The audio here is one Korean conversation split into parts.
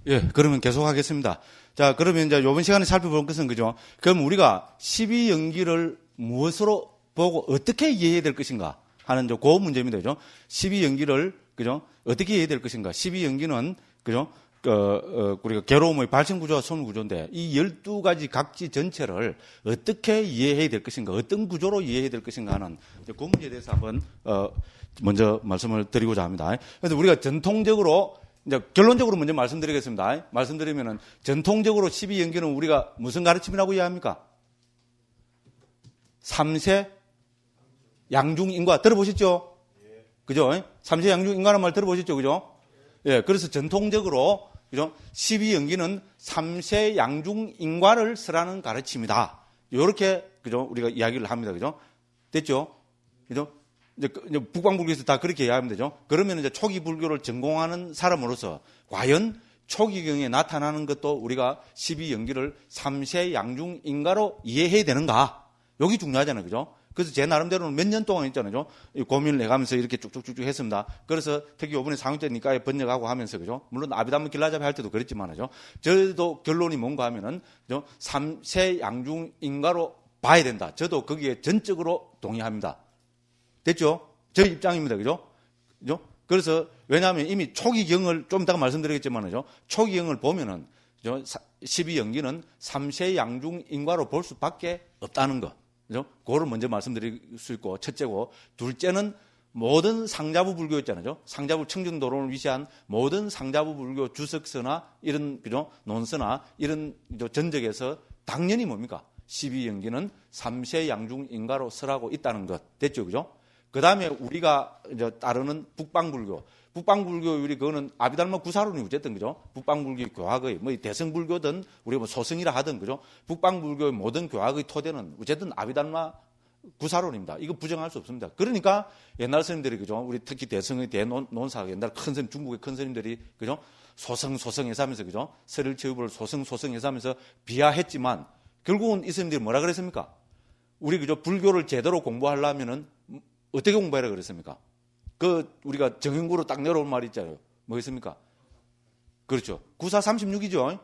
예, 그러면 계속하겠습니다. 자, 그러면 이제 이번 시간에 살펴볼 것은 그죠? 그럼 우리가 12연기를 무엇으로 보고 어떻게 이해해야 될 것인가 하는 그 문제입니다. 그죠? 12연기를 그죠? 어떻게 이해해야 될 것인가? 12연기는 그죠? 우리가 괴로움의 발생 구조와 소멸 구조인데 이 12가지 각지 전체를 어떻게 이해해야 될 것인가? 어떤 구조로 이해해야 될 것인가 하는 그 문제에 대해서 한번 먼저 말씀을 드리고자 합니다. 그래서 우리가 전통적으로 이제 결론적으로 먼저 말씀드리겠습니다. 말씀드리면은 전통적으로 12연기는 우리가 무슨 가르침이라고 이해합니까? 3세 양중인과 들어보셨죠? 그죠? 3세 양중인과라는 말 들어보셨죠? 그죠? 예, 그래서 전통적으로 그죠? 12연기는 3세 양중인과를 쓰라는 가르침이다. 이렇게 그죠? 우리가 이야기를 합니다. 그죠? 됐죠? 그죠? 이제 북방불교에서 다 그렇게 이해하면 되죠. 그러면 이제 초기 불교를 전공하는 사람으로서 과연 초기경에 나타나는 것도 우리가 12연기를 3세 양중인과로 이해해야 되는가? 여기 중요하잖아요. 그죠? 그래서 제 나름대로는 몇 년 동안 있잖아요. 고민을 해가면서 이렇게 쭉쭉쭉 했습니다. 그래서 특히 이번에 상위대 니까에 번역하고 하면서 그죠? 물론 아비담무 길라잡이 할 때도 그랬지만요. 저도 결론이 뭔가 하면은 3세 양중인과로 봐야 된다. 저도 거기에 전적으로 동의합니다. 됐죠? 저희 입장입니다. 그죠? 그죠? 그래서, 왜냐하면 이미 초기경을 좀 이따가 말씀드리겠지만요. 초기경을 보면은, 12연기는 3세 양중인과로 볼 수밖에 없다는 거. 그죠? 그거를 먼저 말씀드릴 수 있고, 첫째고, 둘째는 모든 상자부 불교 있잖아요. 상자부 청정도론을 위시한 모든 상자부 불교 주석서나 이런, 그죠? 논서나 이런 전적에서 당연히 뭡니까? 12연기는 3세 양중인과로 설하고 있다는 것. 됐죠? 그죠? 그 다음에 우리가 이제 따르는 북방불교. 북방불교율이 그거는 아비달마 구사론이 어쨌든 그죠? 북방불교 교학의 뭐 대승불교든 우리가 뭐 소승이라 하든 그죠? 북방불교의 모든 교학의 토대는 어쨌든 아비달마 구사론입니다. 이거 부정할 수 없습니다. 그러니까 옛날 스님들이 그죠? 우리 특히 대승의 대논사 옛날 큰 스님 중국의 큰 스님들이 그죠? 소승해서 하면서 그죠? 설일체육을 소승해서 하면서 비하했지만 결국은 이 스님들이 뭐라 그랬습니까? 우리 그죠? 불교를 제대로 공부하려면은 어떻게 공부해라 그랬습니까? 우리가 정형구로 딱 내려온 말이 있잖아요. 뭐였습니까? 그렇죠. 94 36이죠.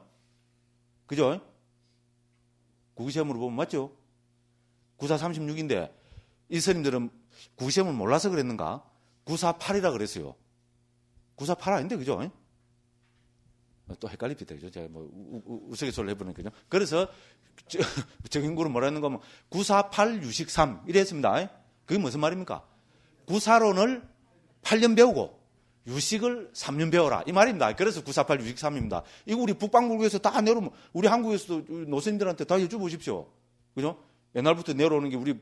그죠? 국시험으로 보면 맞죠? 94 36인데, 이 스님들은 국시험을 몰라서 그랬는가? 948이라 그랬어요. 948 아닌데, 그죠? 또 헷갈립니다. 그죠? 제가 뭐, 우스갯소리를 해보니까요. 그래서, 정형구로 뭐라 했는가 하면, 948 유식3 이랬습니다. 그게 무슨 말입니까? 구사론을 8년 배우고 유식을 3년 배워라 이 말입니다. 그래서 948 유식 3입니다. 이거 우리 북방불교에서 다 내려오면 우리 한국에서도 노선님들한테 다 여쭤보십시오. 그죠? 옛날부터 내려오는 게 우리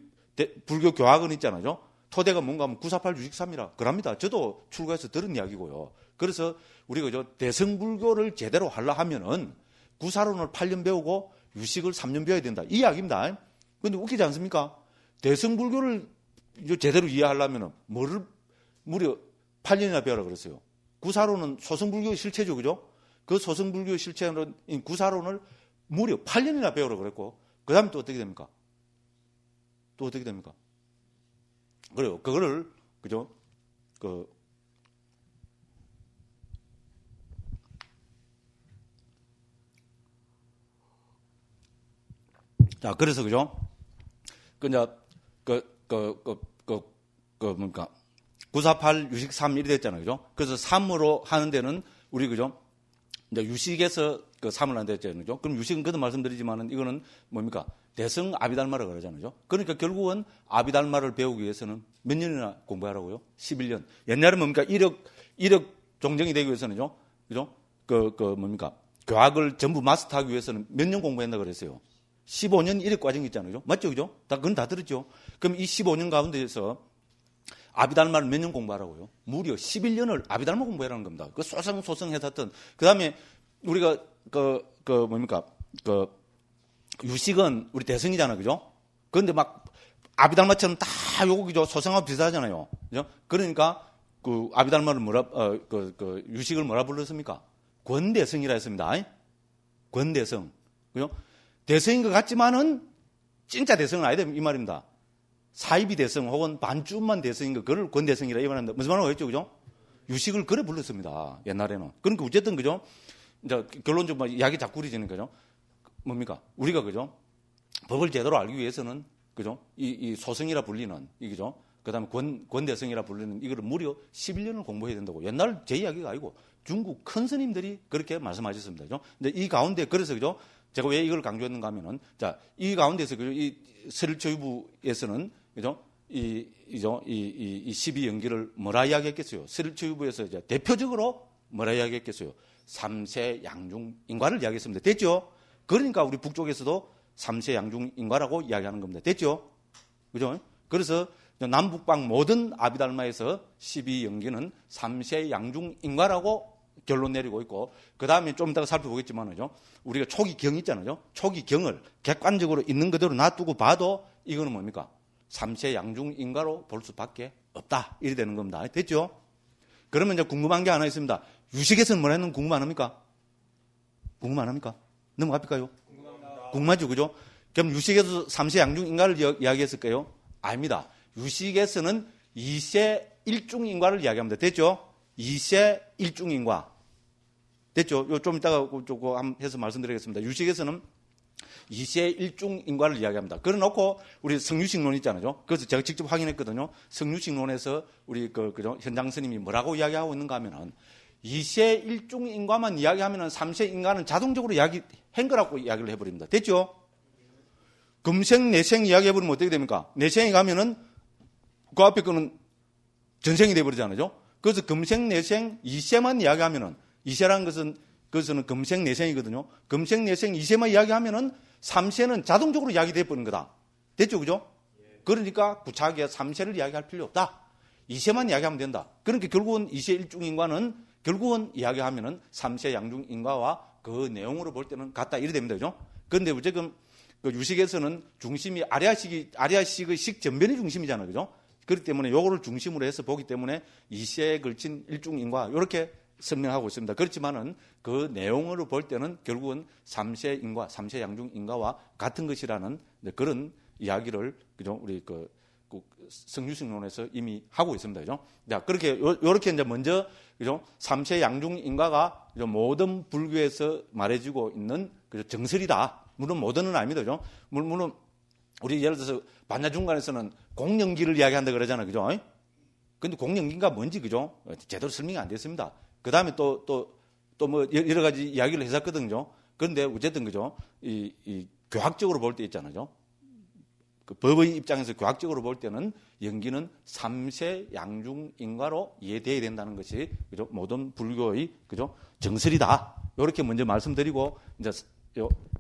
불교 교학은 있잖아요. 토대가 뭔가 하면 948 유식 3이라 그럽니다. 저도 출가해서 들은 이야기고요. 그래서 우리가 그죠? 대승불교를 제대로 하려 하면은 구사론을 8년 배우고 유식을 3년 배워야 된다. 이 이야기입니다. 그런데 웃기지 않습니까? 대승불교를 제대로 이해하려면 뭐를 무려 8년이나 배우라 그랬어요. 구사론은 소승불교의 실체죠. 그죠? 그 소승불교의 실체인 구사론을 무려 8년이나 배우라 그랬고 그 다음에 또 어떻게 됩니까? 또 어떻게 됩니까? 그래요. 그거를 그죠? 자, 그래서 그죠? 뭡니까? 948 유식 3 1이 됐잖아요. 그죠? 그래서 3으로 하는 데는 우리 그죠? 이제 유식에서 3을 하는 데 했잖아요. 그죠? 그럼 유식은 그도 말씀드리지만은 이거는 뭡니까? 대승 아비달마라 그러잖아요. 그러니까 결국은 아비달마를 배우기 위해서는 몇 년이나 공부하라고요? 11년. 옛날에 뭡니까? 1억 종정이 되기 위해서는요. 그죠? 뭡니까? 교학을 전부 마스터하기 위해서는 몇 년 공부했나 그랬어요. 15년 1억 과정이 있잖아요. 맞죠? 그죠? 그건 다 들었죠? 그럼 이 15년 가운데에서 아비달마를 몇 년 공부하라고요? 무려 11년을 아비달마 공부하라는 겁니다. 그 소승했었던. 그 다음에 우리가, 뭡니까? 유식은 우리 대승이잖아요. 그죠? 그런데 막 아비달마처럼 다 요거 그죠? 소승하고 비슷하잖아요. 그죠? 그러니까 아비달마를 유식을 뭐라 불렀습니까? 권대승이라 했습니다. 권대승. 그죠? 대승인 것 같지만은 진짜 대승은 아니다 이 말입니다. 사이비 대승 혹은 반쯤만 대승인 거 그걸 권대승이라 이 말입니다. 무슨 말인가 했죠, 그죠? 유식을 그래 불렀습니다. 옛날에는. 그러니까 어쨌든 그죠? 이제 결론적으로 이야기 자꾸 그리지는 거죠. 뭡니까? 우리가 그죠? 법을 제대로 알기 위해서는 그죠? 이 소성이라 불리는 이거죠. 그다음에 권대성이라 불리는 이거를 무려 11년을 공부해야 된다고. 옛날 제 이야기가 아니고 중국 큰 스님들이 그렇게 말씀하셨습니다. 그죠? 근데 이 가운데 그래서 그죠? 제가 왜 이걸 강조했는가 하면은 자, 이 가운데서 그죠? 이 설일처유부에서는 그죠? 이 12연기를 뭐라 이야기했겠어요? 설일처유부에서 이제 대표적으로 뭐라 이야기했겠어요? 3세 양중인과를 이야기했습니다. 됐죠? 그러니까 우리 북쪽에서도 3세 양중인과라고 이야기하는 겁니다. 됐죠? 그죠? 그래서 남북방 모든 아비달마에서 12연기는 3세 양중인과라고 결론 내리고 있고, 그 다음에 좀 이따가 살펴보겠지만요, 우리가 초기경 있잖아요. 초기경을 객관적으로 있는 그대로 놔두고 봐도 이거는 뭡니까? 3세 양중인과로 볼 수밖에 없다. 이래 되는 겁니다. 됐죠? 그러면 이제 궁금한 게 하나 있습니다. 유식에서는 뭐라 했는 궁금 안 합니까? 궁금 안 합니까? 넘어갈까요? 궁금하죠, 그죠? 그럼 유식에서 3세 양중인과를 이야기했을까요? 아닙니다. 유식에서는 2세 1중인과를 이야기합니다. 됐죠? 2세 1중인과. 됐죠? 요 좀 이따가 한번 해서 말씀드리겠습니다. 유식에서는 2세 1중인과를 이야기합니다. 그래 놓고 우리 성유식론 있잖아요. 그래서 제가 직접 확인했거든요. 성유식론에서 우리 그죠? 현장 스님이 뭐라고 이야기하고 있는가 하면은 2세 1중인과만 이야기하면은 3세 인과는 자동적으로 이야기한 거라고 이야기를 해버립니다. 됐죠? 금생, 내생 이야기해버리면 어떻게 됩니까? 내생에 가면은 그 앞에 거는 전생이 돼버리잖아요. 그래서 금생, 내생, 2세만 이야기하면은, 2세라는 것은, 그것은 금생, 내생이거든요. 금생, 내생, 2세만 이야기하면은 3세는 자동적으로 이야기돼 버린 거다. 됐죠? 그죠? 그러니까 구차하게 3세를 이야기할 필요 없다. 2세만 이야기하면 된다. 그러니까 결국은 2세 1중인과는 결국은 이야기하면은 3세 양중인과와 그 내용으로 볼 때는 같다. 이래 됩니다. 그죠? 그런데 지금 그 유식에서는 중심이 아리아식의 식 전변이 중심이잖아요. 그죠? 그렇기 때문에 요거를 중심으로 해서 보기 때문에 2세에 걸친 1중인과 이렇게 설명하고 있습니다. 그렇지만은 그 내용으로 볼 때는 결국은 3세 인과, 3세 양중인과와 같은 것이라는 그런 이야기를 그죠? 우리 그 성유식론에서 이미 하고 있습니다. 그죠? 자, 그렇게 요렇게 이제 먼저 그죠? 3세 양중인과가 모든 불교에서 말해주고 있는 그죠? 정설이다. 물론 모든은 아닙니다. 그죠? 물론 우리 예를 들어서 반야중간에서는 공연기를 이야기한다 그러잖아요. 그죠? 근데 공연기가 뭔지 그죠? 제대로 설명이 안 됐습니다. 그 다음에 또 뭐 여러 가지 이야기를 했었거든요. 그런데 어쨌든 그죠? 이 교학적으로 볼 때 있잖아요. 그 법의 입장에서 교학적으로 볼 때는 연기는 3세 양중인과로 이해돼야 된다는 것이 그죠? 모든 불교의 그죠? 정설이다. 이렇게 먼저 말씀드리고 이제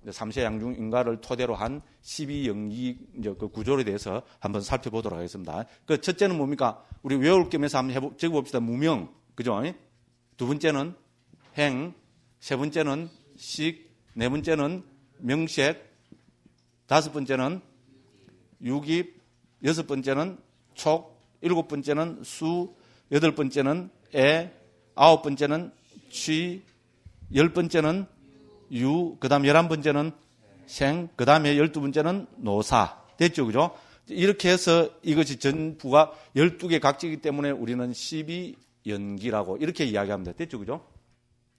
3세 양중인과를 토대로 한 12연기 이제 그 구조에 대해서 한번 살펴보도록 하겠습니다. 그 첫째는 뭡니까? 우리 외울 겸해서 한번 적어봅시다. 무명, 그죠? 두 번째는 행, 세 번째는 식, 네 번째는 명색, 다섯 번째는 유깁, 여섯 번째는 촉, 일곱 번째는 수, 여덟 번째는 애, 아홉 번째는 취, 열 번째는 유, 그 다음 11번째는 생, 그 다음에 12번째는 노사. 됐죠? 그죠? 이렇게 해서 이것이 전부가 12개 각지이기 때문에 우리는 12연기라고 이렇게 이야기합니다. 됐죠? 그죠?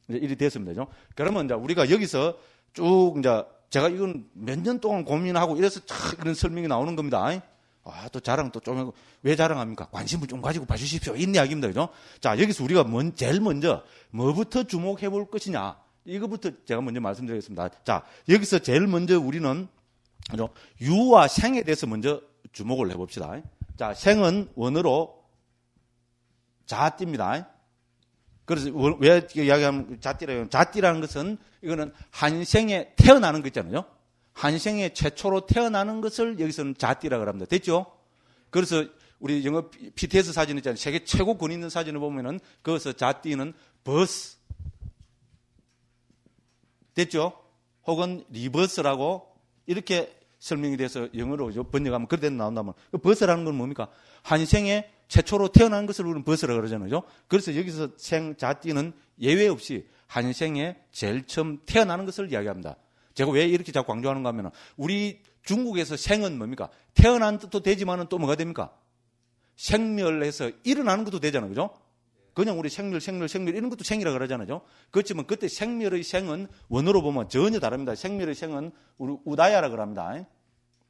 이제 이리 됐습니다. 그죠? 그러면 이제 우리가 여기서 쭉 이제 제가 이건 몇 년 동안 고민하고 이래서 참 이런 설명이 나오는 겁니다. 아, 또 자랑 또 좀, 왜 자랑합니까? 관심을 좀 가지고 봐주십시오. 이 이야기입니다. 그죠? 자, 여기서 우리가 제일 먼저 뭐부터 주목해 볼 것이냐. 이거부터 제가 먼저 말씀드리겠습니다. 자, 여기서 제일 먼저 우리는 유와 생에 대해서 먼저 주목을 해봅시다. 자, 생은 원어로 자띠입니다. 그래서 왜 이야기하면 자띠라면 자띠라는 것은 이거는 한생에 태어나는 거 있잖아요. 한생에 최초로 태어나는 것을 여기서는 자띠라고 합니다. 됐죠? 그래서 우리 영어 PTS 사진 있잖아요. 세계 최고 권 있는 사진을 보면은 거기서 자띠는 버스 됐죠? 혹은 리버스라고 이렇게 설명이 돼서 영어로 번역하면 그렇게 나온다면 그 버스라는 건 뭡니까? 한생에 최초로 태어난 것을 우리는 버스라고 그러잖아요. 그래서 여기서 생자띠는 예외 없이 한생에 제일 처음 태어나는 것을 이야기합니다. 제가 왜 이렇게 자꾸 강조하는가 하면 우리 중국에서 생은 뭡니까? 태어난 뜻도 되지만은 또 뭐가 됩니까? 생멸해서 일어나는 것도 되잖아요. 그죠? 그냥 우리 생멸 이런 것도 생이라 그러잖아요. 그렇지만 그때 생멸의 생은 원어로 보면 전혀 다릅니다. 생멸의 생은 우리 우다야라 그럽니다. 예를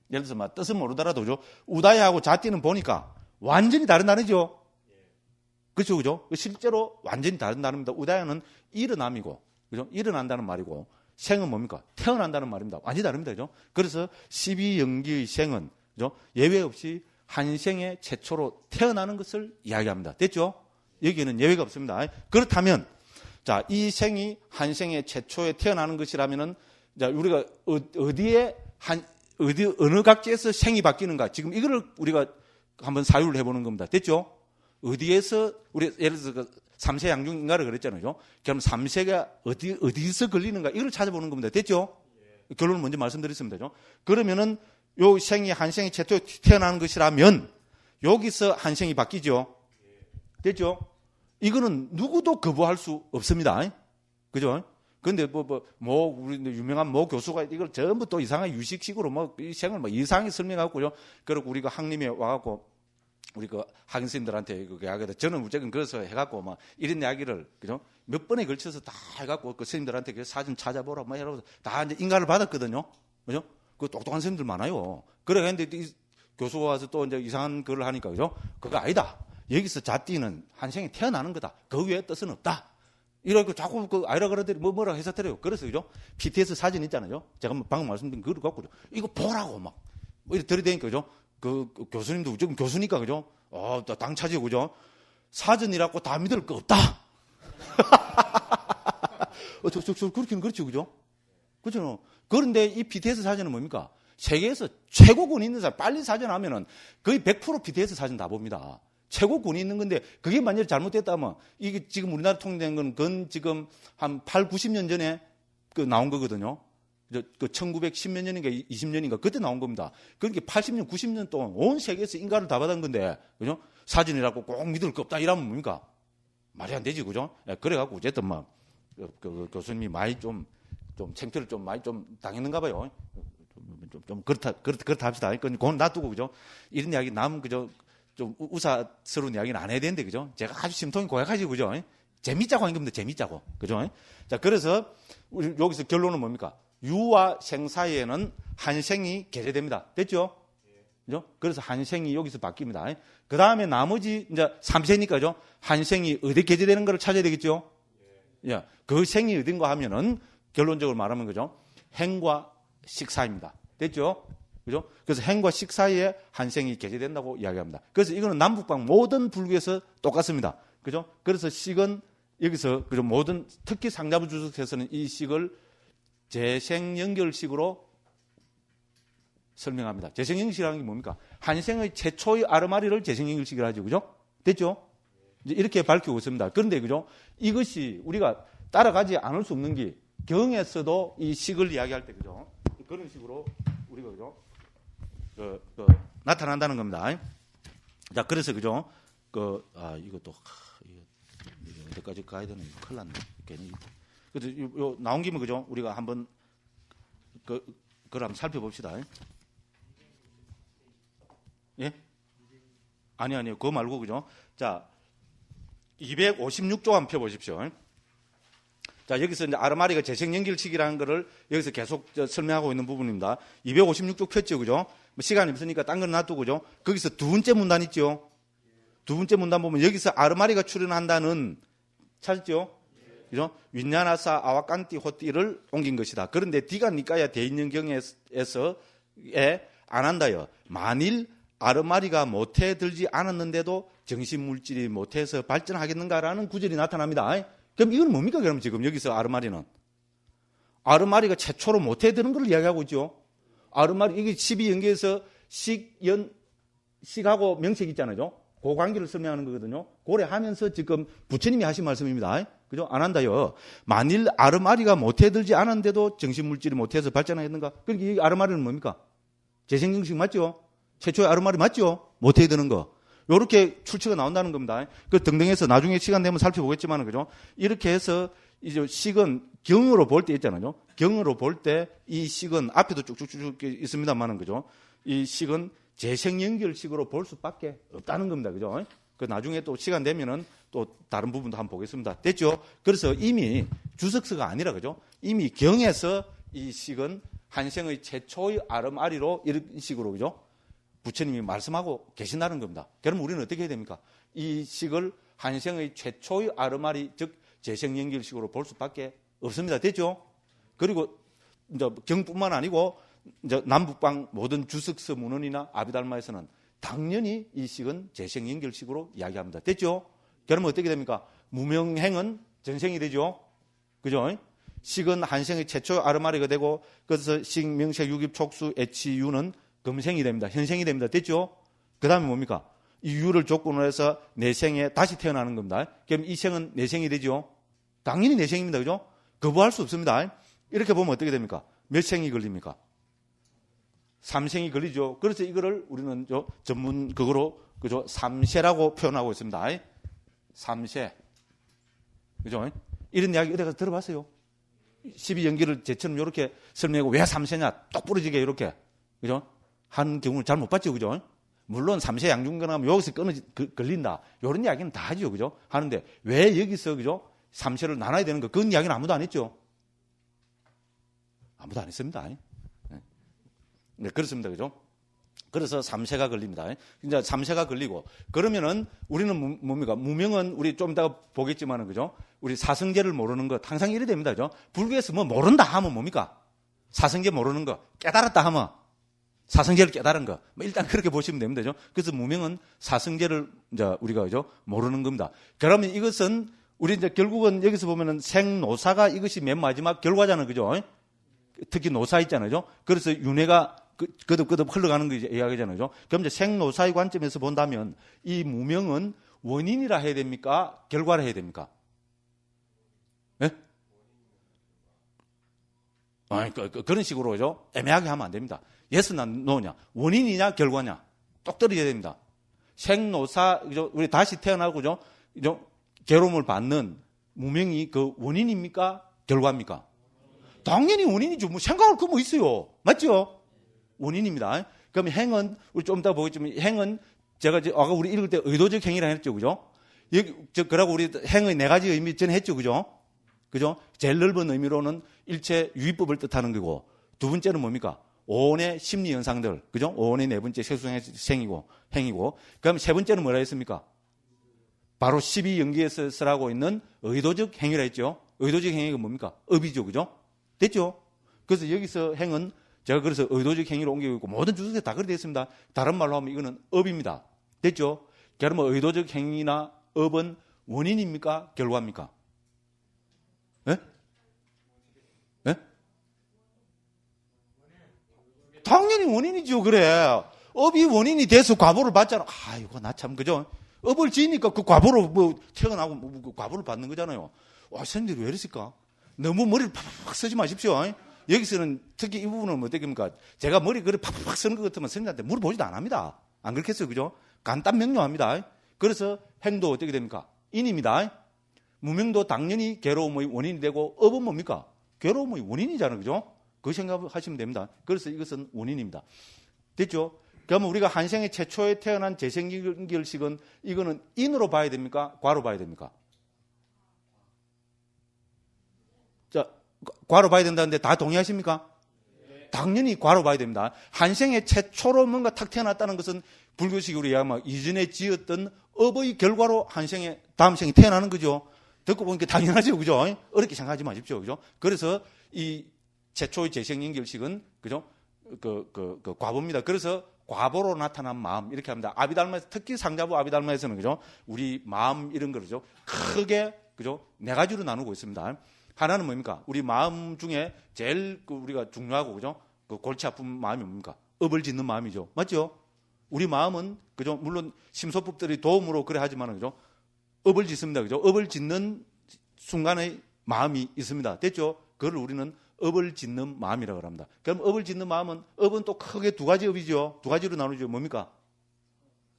들어서 막 뜻은 모르더라도 그죠? 우다야하고 자띠는 보니까 완전히 다른 단어죠. 그렇죠, 그죠? 실제로 완전히 다른 단어입니다. 우다야는 일어남이고, 그죠? 일어난다는 말이고, 생은 뭡니까? 태어난다는 말입니다. 완전히 다릅니다, 그죠? 그래서 12연기의 생은, 그죠? 예외 없이 한 생의 최초로 태어나는 것을 이야기합니다. 됐죠? 여기에는 예외가 없습니다. 그렇다면, 자, 이 생이 한 생의 최초에 태어나는 것이라면은, 자, 우리가 어느 각지에서 생이 바뀌는가? 지금 이거를 우리가 한번 사유를 해보는 겁니다. 됐죠? 어디에서, 우리 예를 들어서 그 3세 양중인가를 그랬잖아요. 그럼 3세가 어디서 걸리는가? 이걸 찾아보는 겁니다. 됐죠? 결론을 먼저 말씀드렸습니다. 그러면은 요 생이 한 생이 최초에 태어나는 것이라면 여기서 한 생이 바뀌죠? 됐죠? 이거는 누구도 거부할 수 없습니다. 그죠? 근데 우리 유명한 모 교수가 이걸 전부 또 이상한 유식식으로 이 생을 이상하게 설명하고요. 그리고 우리가 학림에 와갖고 우리 그 학생 선생님들한테 그 이야기를 저는 무조건 그래서 해갖고 이런 이야기를 그죠? 몇 번에 걸쳐서 다 해갖고 그 선생님들한테 그 사진 찾아보라 이러면서 다 이제 인가를 받았거든요. 그죠? 그 똑똑한 선생님들 많아요. 그래 했는데 이 교수가 와서 또 이제 이상한 글을 하니까 그죠? 그거 아니다. 여기서 자띠는 한 생이 태어나는 거다. 그 외에 뜻은 없다. 이러고 자꾸 그 아이라 그러더니 뭐라 해석해요. 그래서 그죠? PTS 사진 있잖아요. 제가 방금 말씀드린 그걸 갖고 이거 보라고 이렇게 들이대니까 그죠? 그 교수님도 지금 교수니까 그죠? 당 차지고 그죠? 사전이라고 다 믿을 거 없다. 그렇긴 그렇죠, 그죠? 그죠? 그런데 이 BTS 사진은 뭡니까? 세계에서 최고군이 있는 사람, 빨리 사진 하면은 거의 100% BTS 사진 다 봅니다. 최고군이 있는 건데, 그게 만약에 잘못됐다면, 이게 지금 우리나라 통일된 건, 그건 지금 한 8, 90년 전에 나온 거거든요. 그 1910몇 년인가 20년인가 그때 나온 겁니다. 그러니까 80년, 90년 동안 온 세계에서 인가를 다 받은 건데, 그죠? 사진이라고 꼭 믿을 거 없다. 이러면 뭡니까? 말이 안 되지, 그죠? 그래갖고 어쨌든 그 교수님이 많이 좀 창피를 좀 많이 좀 당했는가 봐요. 좀 그렇다 합시다. 그건 놔두고, 그죠? 이런 이야기 그죠? 좀 우사스러운 이야기는 안 해야 되는데, 그죠? 제가 아주 심통이 고약하지, 그죠? 재밌자고 한 겁니다, 재밌자고. 그죠? 자, 그래서, 우리 여기서 결론은 뭡니까? 유와 생 사이에는 한 생이 계제됩니다. 됐죠? 그죠? 그래서 한 생이 여기서 바뀝니다. 그 다음에 나머지, 이제 3세니까죠? 한 생이 어디 계제되는 걸 찾아야 되겠죠? 예. 그 생이 어딘가 하면은, 결론적으로 말하면, 그죠? 행과 식 사이입니다. 됐죠? 그죠? 그래서 행과 식 사이에 한 생이 계제된다고 이야기합니다. 그래서 이거는 남북방 모든 불교에서 똑같습니다. 그죠? 그래서 식은 여기서, 그죠? 모든, 특히 상자부 주석에서는 이 식을 재생연결식으로 설명합니다. 재생연결식이라는 게 뭡니까? 한 생의 최초의 아르마리를 재생연결식이라 하죠. 그죠? 됐죠? 이제 이렇게 밝히고 있습니다. 그런데, 그죠? 이것이 우리가 따라가지 않을 수 없는 게 경에서도 이 식을 이야기할 때, 그죠? 그런 식으로 우리가, 그죠? 나타난다는 겁니다. 자, 그래서, 그죠? 이것도, 어디까지 가야 되는, 큰일 났네. 괜히. 그래서, 나온 김에, 그죠? 우리가 한번, 그걸 한번 살펴봅시다. 예? 아니요. 그거 말고, 그죠? 자, 256조 한번 펴보십시오. 자, 여기서 이제 아르마리가 재생연결식이라는 거를 여기서 계속 설명하고 있는 부분입니다. 256쪽 폈죠, 그죠? 시간이 없으니까 딴 건 놔두고, 그죠? 거기서 두 번째 문단 있죠? 두 번째 문단 보면 여기서 아르마리가 출연한다는, 찾았죠? 그죠? 윈냐나사 아와칸티 호띠를 옮긴 것이다. 그런데 디가 니까야 대인연경에서 안 한다요. 만일 아르마리가 모태에 들지 않았는데도 정신물질이 모태에서 발전하겠는가라는 구절이 나타납니다. 그럼 이건 뭡니까? 그럼 지금 여기서 아르마리는? 아르마리가 최초로 모태에 드는 걸 이야기하고 있죠. 아르마리, 이게 12연계에서 식하고 명색 있잖아요. 그 관계를 설명하는 거거든요. 고려하면서 지금 부처님이 하신 말씀입니다. 그죠? 안 한다요. 만일 아르마리가 모태에 들지 않았는데도 정신물질이 모태에서 발전하겠는가? 그러니까 이 아르마리는 뭡니까? 재생정식 맞죠? 최초의 아르마리 맞죠? 모태에 드는 거. 요렇게 출처가 나온다는 겁니다. 그 등등해서 나중에 시간 되면 살펴보겠지만, 그죠? 이렇게 해서 이제 식은 경으로 볼 때 있잖아요. 경으로 볼 때 이 식은 앞에도 쭉쭉쭉 있습니다만은, 그죠? 이 식은 재생연결식으로 볼 수밖에 없다는 겁니다. 그죠? 그 나중에 또 시간 되면은 또 다른 부분도 한번 보겠습니다. 됐죠? 그래서 이미 주석서가 아니라 그죠? 이미 경에서 이 식은 한생의 최초의 아름아리로 이런 식으로 그죠? 부처님이 말씀하고 계신다는 겁니다. 그럼 우리는 어떻게 해야 됩니까? 이 식을 한생의 최초의 아름아리 즉 재생연결식으로 볼 수밖에 없습니다. 됐죠? 그리고 이제 경뿐만 아니고 이제 남북방 모든 주석서 문헌이나 아비달마에서는 당연히 이 식은 재생연결식으로 이야기합니다. 됐죠? 그러면 어떻게 됩니까? 무명행은 전생이 되죠? 그죠? 식은 한생의 최초 아르마리가 되고, 그래서 식, 명색, 유깁, 촉수, 애치, 유는 금생이 됩니다. 현생이 됩니다. 됐죠? 그 다음에 뭡니까? 이 유를 조건으로 해서 내생에 다시 태어나는 겁니다. 그럼 이 생은 내생이 되죠? 당연히 내생입니다. 그죠? 거부할 수 없습니다. 이렇게 보면 어떻게 됩니까? 몇 생이 걸립니까? 3생이 걸리죠. 그래서 이거를 우리는 전문 그거로 그죠? 3세라고 표현하고 있습니다. 3세. 그죠? 이런 이야기 어디 가서 들어봤어요? 12연기를 제처럼 이렇게 설명하고 왜 3세냐? 똑 부러지게 이렇게. 그죠? 한 경우는 잘 못 봤죠. 그죠? 물론 3세 양중근 하면 여기서 걸린다. 이런 이야기는 다 하죠. 그죠? 하는데 왜 여기서 그죠? 3세를 나눠야 되는 거? 그건 이야기는 아무도 안 했죠. 아무도 안 했습니다. 네, 그렇습니다. 그죠? 그래서 3세가 걸립니다. 이제 3세가 걸리고, 그러면은 우리는 뭡니까? 무명은 우리 좀 이따가 보겠지만은, 그죠? 우리 사성제를 모르는 것, 항상 이래 됩니다. 그죠? 불교에서 뭐 모른다 하면 뭡니까? 사성제 모르는 거, 깨달았다 하면 사성제를 깨달은 거. 뭐 일단 그렇게 보시면 됩니다. 그죠? 그래서 무명은 사성제를 이제 우리가, 그죠? 모르는 겁니다. 그러면 이것은 우리 이제 결국은 여기서 보면은 생노사가 이것이 맨 마지막 결과잖아요. 그죠? 특히 노사 있잖아요. 그래서 윤회가 끄덕끄덕 흘러가는 거 이야기잖아요. 그럼 이제 생노사의 관점에서 본다면 이 무명은 원인이라 해야 됩니까? 결과라 해야 됩니까? 예? 그런 식으로 그죠? 애매하게 하면 안 됩니다. 예스나 노냐? 원인이냐 결과냐? 똑 떨어져야 됩니다. 생노사 그죠? 우리 다시 태어나고 그죠? 괴로움을 받는 무명이 그 원인입니까? 결과입니까? 당연히 원인이죠. 뭐 생각할 거 뭐 있어요. 맞죠? 원인입니다. 그럼 행은 우리 좀 이따 보겠지만 행은 제가 아까 우리 읽을 때 의도적 행위라 했죠. 그죠? 여기 그러고 우리 행의 네 가지 의미 전에 했죠. 그죠? 그죠? 제일 넓은 의미로는 일체 유의법을 뜻하는 거고, 두 번째는 뭡니까? 오온의 심리 현상들. 그죠? 오온의 네 번째 세수생이고 행이고, 그럼 세 번째는 뭐라 했습니까? 바로 12연기에서 쓰라고 있는 의도적 행위라 했죠. 의도적 행위가 뭡니까? 업이죠. 그죠? 됐죠? 그래서 여기서 행은 제가 그래서 의도적 행위로 옮기고 있고, 모든 주석에 다 그렇게 되어 있습니다. 다른 말로 하면 이거는 업입니다. 됐죠? 그러면 의도적 행위나 업은 원인입니까? 결과입니까? 예? 예? 당연히 원인이죠. 그래. 업이 원인이 돼서 과보를 받잖아. 이거 나 참, 그죠? 업을 지으니까 그 과보로 뭐 태어나고 그 과보를 받는 거잖아요. 와, 선생님들이 왜 이랬을까? 너무 머리를 팍팍 쓰지 마십시오. 여기서는 특히 이 부분은 어떻게입니까? 제가 머리 그래 팍팍 쓰는 것 같으면 선생님한테 물어보지도 안 합니다. 안 그렇겠어요? 그죠? 간단 명료합니다. 그래서 행도 어떻게 됩니까? 인입니다. 무명도 당연히 괴로움의 원인이 되고, 업은 뭡니까? 괴로움의 원인이잖아요. 그죠? 그 생각하시면 됩니다. 그래서 이것은 원인입니다. 됐죠? 그러면 우리가 한생의 최초에 태어난 재생연결식은 이거는 인으로 봐야 됩니까? 과로 봐야 됩니까? 자, 과로 봐야 된다는데 다 동의하십니까? 당연히 과로 봐야 됩니다. 한생의 최초로 뭔가 탁 태어났다는 것은 불교식으로 이야기하면 이전에 지었던 업의 결과로 한생에 다음 생에 태어나는 거죠. 듣고 보니까 당연하죠. 그죠? 어렵게 생각하지 마십시오. 그죠? 그래서 이 최초의 재생연결식은 그죠? 그 과보입니다. 그래서 과보로 나타난 마음 이렇게 합니다. 아비달마에서 특히 상자부 아비달마에서는 그죠? 우리 마음 이런 거죠. 크게 그죠? 네 가지로 나누고 있습니다. 하나는 뭡니까? 우리 마음 중에 제일 우리가 중요하고 그죠? 그 골치 아픈 마음이 뭡니까? 업을 짓는 마음이죠. 맞죠? 우리 마음은 그죠? 물론 심소법들이 도움으로 그래 하지만 그죠? 업을 짓습니다. 그죠? 업을 짓는 순간의 마음이 있습니다. 됐죠? 그걸 우리는 업을 짓는 마음이라고 합니다. 그럼 업을 짓는 마음은 업은 또 크게 두 가지 업이죠. 두 가지로 나누죠. 뭡니까?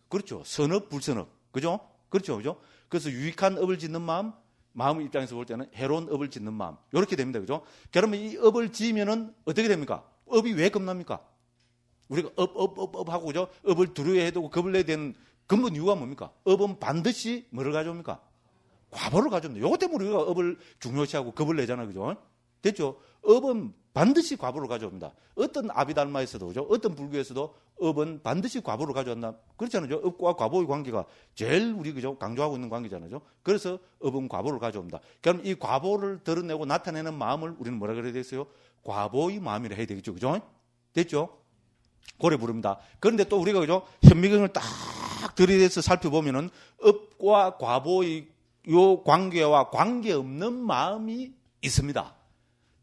그렇죠. 선업, 불선업. 그죠? 그렇죠. 그죠? 그래서 유익한 업을 짓는 마음, 마음 입장에서 볼 때는 해로운 업을 짓는 마음. 이렇게 됩니다. 그죠? 그러면 이 업을 지으면은 어떻게 됩니까? 업이 왜 겁납니까? 우리가 업 하고 그죠? 업을 두려워해도 겁을 내야 되는 근본 이유가 뭡니까? 업은 반드시 뭐를 가져옵니까? 과보를 가져옵니다. 요것 때문에 우리가 업을 중요시하고 겁을 내잖아요. 그죠? 됐죠? 업은 반드시 과보를 가져옵니다. 어떤 아비달마에서도, 그죠? 어떤 불교에서도 업은 반드시 과보를 가져온다. 그렇잖아요. 업과 과보의 관계가 제일 우리, 그죠? 강조하고 있는 관계잖아요. 그래서 업은 과보를 가져옵니다. 그럼 이 과보를 드러내고 나타내는 마음을 우리는 뭐라 그래야 되겠어요? 과보의 마음이라 해야 되겠죠. 그죠? 됐죠? 고래 부릅니다. 그런데 또 우리가, 그죠? 현미경을 딱 들이대서 살펴보면은 업과 과보의 요 관계와 관계없는 마음이 있습니다.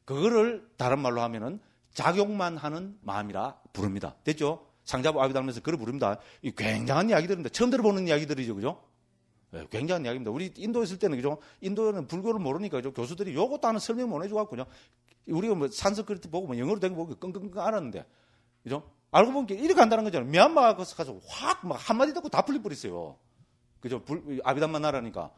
그거를 다른 말로 하면은 작용만 하는 마음이라 부릅니다. 됐죠? 상자부 아비달마에서 그걸 부릅니다. 이 굉장한 이야기들입니다. 처음 들어보는 이야기들이죠. 그죠? 네, 굉장한 이야기입니다. 우리 인도에 있을 때는, 그죠? 인도는 불교를 모르니까, 그죠? 교수들이 요것도 하는 설명 못 해줘갖고, 그죠? 우리가 뭐 산스크리트 보고, 뭐 영어로 된 거 보고, 끙끙끙 알았는데, 그죠? 알고 보니까 이렇게 간다는 거잖아요. 미얀마 가서 확, 막 한마디 듣고 다 풀려버렸어요. 그죠? 아비달마 나라니까.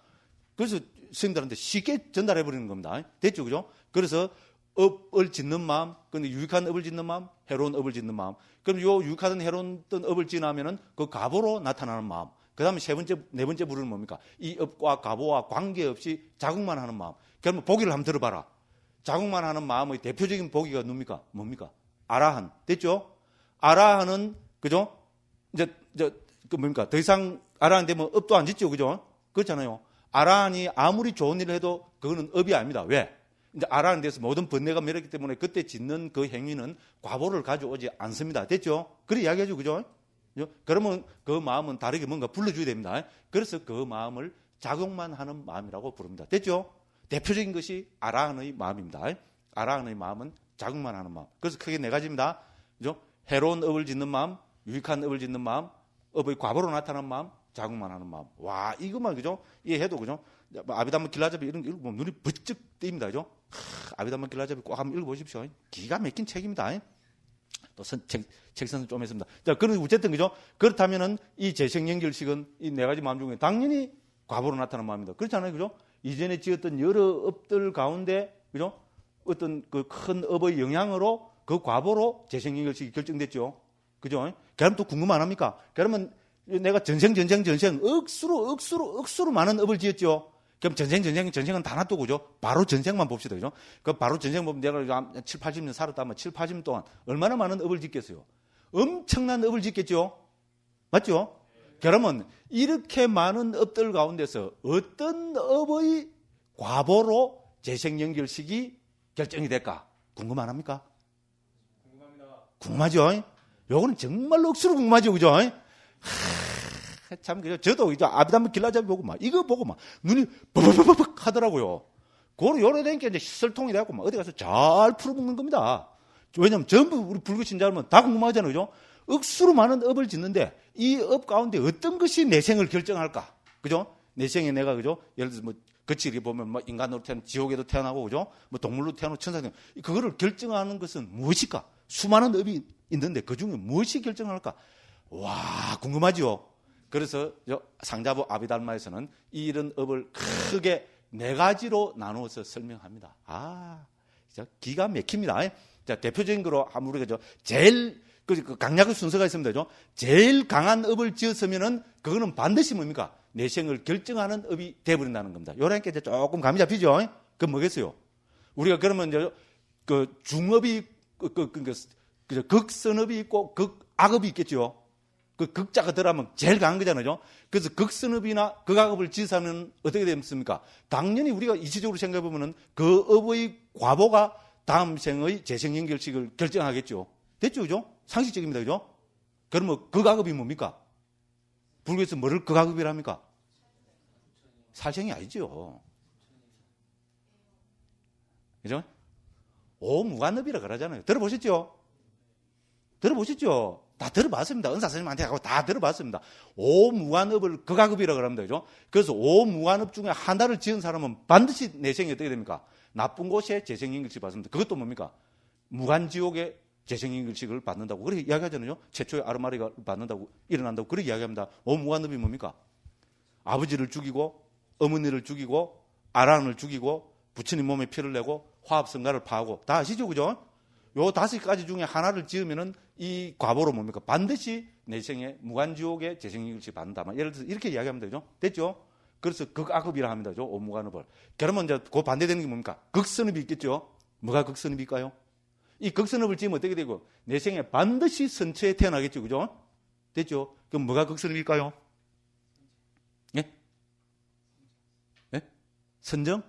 그래서 스님들한테 쉽게 전달해버리는 겁니다. 됐죠? 그죠? 그래서 업을 짓는 마음, 근데 유익한 업을 짓는 마음, 해로운 업을 짓는 마음. 그럼 요 유익하든 해로운 업을 지나면은 그 가보로 나타나는 마음. 그 다음에 네 번째 부르는 뭡니까? 이 업과 가보와 관계없이 자국만 하는 마음. 그러면 보기를 한번 들어봐라. 자국만 하는 마음의 대표적인 보기가 뭡니까? 아라한. 됐죠? 아라한은, 그죠? 뭡니까? 더 이상 아라한 되면 업도 안 짓죠. 그죠? 그렇잖아요. 아라한이 아무리 좋은 일을 해도 그거는 업이 아닙니다. 왜? 이제 아라한에 대해서 모든 번뇌가 멸했기 때문에 그때 짓는 그 행위는 과보를 가져오지 않습니다. 됐죠? 그래 이야기하죠. 그죠? 그러면 그 마음은 다르게 뭔가 불러줘야 됩니다. 그래서 그 마음을 작용만 하는 마음이라고 부릅니다. 됐죠? 대표적인 것이 아라한의 마음입니다. 아라한의 마음은 작용만 하는 마음. 그래서 크게 네 가지입니다. 그죠? 해로운 업을 짓는 마음, 유익한 업을 짓는 마음, 업의 과보로 나타나는 마음, 작용만 하는 마음. 와, 이것만, 그죠? 이해해도, 그죠? 아비담마 길라잡이 이런 거 읽으면 눈이 번쩍 뜨입니다. 그죠? 아비담마 길라잡이 꼭 한번 읽어보십시오. 기가 막힌 책입니다. 또 책선을 좀 했습니다. 자, 그럼 어쨌든, 그죠? 그렇다면은 이 재생연결식은 이 네 가지 마음 중에 당연히 과보로 나타나는 마음입니다. 그렇잖아요. 그죠? 이전에 지었던 여러 업들 가운데, 그죠? 어떤 그 큰 업의 영향으로 그 과보로 재생연결식이 결정됐죠. 그죠? 그럼 또 궁금 안 합니까? 그러면 내가 전생 억수로 많은 업을 지었죠. 그럼 전생은 다 놔두고, 그죠? 바로 전생만 봅시다. 그죠? 그 바로 전생 보면 내가 7, 80년 살았다면 7, 80년 동안 얼마나 많은 업을 짓겠어요? 엄청난 업을 짓겠죠? 맞죠? 그러면 이렇게 많은 업들 가운데서 어떤 업의 과보로 재생연결식이 결정이 될까? 궁금 안 합니까? 궁금하죠? 요거는 정말로 억수로 궁금하죠? 그죠? 참, 저도 이제 아비담마 길라잡이 보고 이거 보고 눈이 버벅버벅 하더라고요. 그거를 요래되니까 이제 시설통이 돼갖고 어디 가서 잘 풀어먹는 겁니다. 왜냐면 전부 우리 불교 신자면 다 궁금하잖아요. 그죠? 억수로 많은 업을 짓는데 이 업 가운데 어떤 것이 내 생을 결정할까? 그죠? 내 생에 내가, 그죠? 예를 들어서 거칠게 보면 인간으로 태어나고 지옥에도 태어나고, 그죠? 동물로 태어나고 천사도 그거를 결정하는 것은 무엇일까? 수많은 업이 있는데 그 중에 무엇이 결정할까? 와, 궁금하죠? 그래서 상자부 아비달마에서는 이런 업을 크게 네 가지로 나누어서 설명합니다. 진짜 기가 막힙니다. 자, 대표적인 거로 우리가 제일 그 강약의 순서가 있습니다. 제일 강한 업을 지었으면은 그거는 반드시 뭡니까? 내 생을 결정하는 업이 돼버린다는 겁니다. 요러니까 이제 조금 감이 잡히죠? 그건 뭐겠어요? 우리가 그러면 이제 그 중업이 극선업이 있고 극악업이 있겠죠. 그 극자가 들어가면 제일 강한 거잖아요. 그래서 극선업이나 극악업을 지으면 어떻게 됩니까? 당연히 우리가 이치적으로 생각해 보면은 그 업의 과보가 다음 생의 재생연결식을 결정하겠죠. 됐죠, 그죠? 상식적입니다, 그죠? 그러면 극악업이 뭡니까? 불교에서 뭐를 극악업이라 합니까? 살생이 아니죠. 그죠? 오무관업이라 그러잖아요. 들어보셨죠? 다 들어봤습니다. 은사 선생님한테 하고 다 들어봤습니다. 오무관업을 극악업이라 그럽니다. 그죠? 그래서 오무관업 중에 하나를 지은 사람은 반드시 내 생이 어떻게 됩니까? 나쁜 곳에 재생연결식 받습니다. 그것도 뭡니까? 무간지옥에 재생연결식을 받는다고 그렇게 이야기하잖아요. 최초의 아르마리가 받는다고 일어난다고 그렇게 이야기합니다. 오무관업이 뭡니까? 아버지를 죽이고 어머니를 죽이고 아란을 죽이고 부처님 몸에 피를 내고 화합성가를 파하고 다 아시죠? 그죠? 요 5가지 중에 하나를 지으면은 이 과보로 뭡니까? 반드시 내생에 무간지옥의 재생일치 받는다. 예를 들어서 이렇게 이야기하면 되죠. 됐죠? 그래서 극악업이라 합니다. 오무간업을. 그러면 이제 그 반대되는 게 뭡니까? 극선업이 있겠죠? 뭐가 극선업일까요? 이 극선업을 지으면 어떻게 되고? 내생에 반드시 선처에 태어나겠죠. 그죠? 됐죠? 그럼 뭐가 극선업일까요? 예? 예? 선정?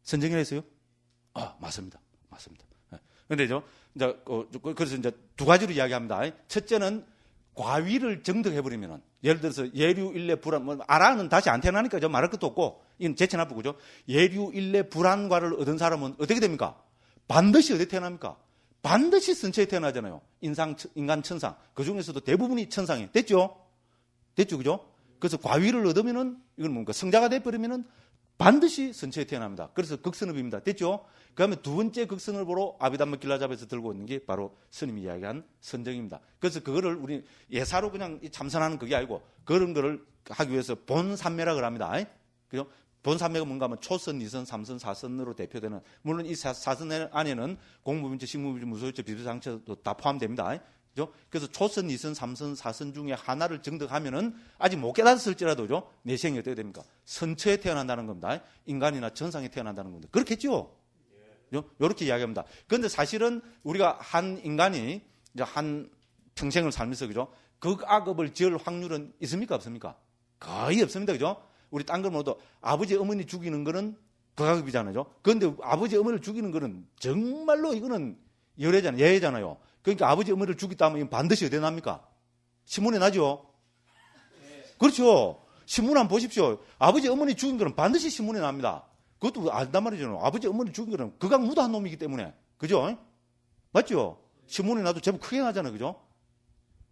선정이라 했어요? 아, 맞습니다. 맞습니다. 근데 이제 그래서 이제 두 가지로 이야기합니다. 첫째는 과위를 정득해버리면은, 예를 들어서 예류 일례 불안, 아라는 다시 안 태어나니까 말할 것도 없고, 이건 제쳐나쁘고, 그죠? 예류 일례 불안과를 얻은 사람은 어떻게 됩니까? 반드시 어디 태어납니까? 반드시 선처에 태어나잖아요. 인간 천상. 그 중에서도 대부분이 천상이에요. 됐죠? 됐죠? 그죠? 그래서 과위를 얻으면은, 이건 뭡니까? 성자가 돼버리면은 반드시 선처에 태어납니다. 그래서 극선업입니다. 됐죠? 그 다음에 두 번째 극선업으로 아비담마 길라잡에서 들고 있는 게 바로 스님이 이야기한 선정입니다. 그래서 그거를 우리 예사로 그냥 참선하는 그게 아니고 그런 거를 하기 위해서 본삼매라고 합니다. 그죠? 본삼매가 뭔가 하면 초선, 이선, 삼선, 사선으로 대표되는, 물론 이 사선 안에는 공무빈처, 식무빈처, 무소유처, 비비상처도 다 포함됩니다. 그죠? 그래서 초선, 이선, 삼선, 사선 중에 하나를 정득하면은 아직 못 깨달았을지라도죠. 내생이 어떻게 됩니까? 선처에 태어난다는 겁니다. 인간이나 천상에 태어난다는 겁니다. 그렇겠죠? 이렇게 이야기합니다. 그런데 사실은 우리가 한 인간이 이제 한 평생을 살면서, 그죠? 극악업을 지을 확률은 있습니까? 없습니까? 거의 없습니다. 그죠? 우리 딴 걸 모두 아버지, 어머니 죽이는 거는 극악업이잖아요. 그런데 아버지, 어머니를 죽이는 거는 정말로 이거는 예외잖아요. 그러니까 아버지, 어머니를 죽였다면 반드시 어디에 납니까? 신문에 나죠? 그렇죠. 신문 한번 보십시오. 아버지, 어머니 죽인 거는 반드시 신문에 납니다. 그것도 안단 말이죠. 아버지, 어머니 죽인 거는 극악무도한 놈이기 때문에. 그죠? 맞죠? 신문에 나도 제법 크게 나잖아요. 그죠?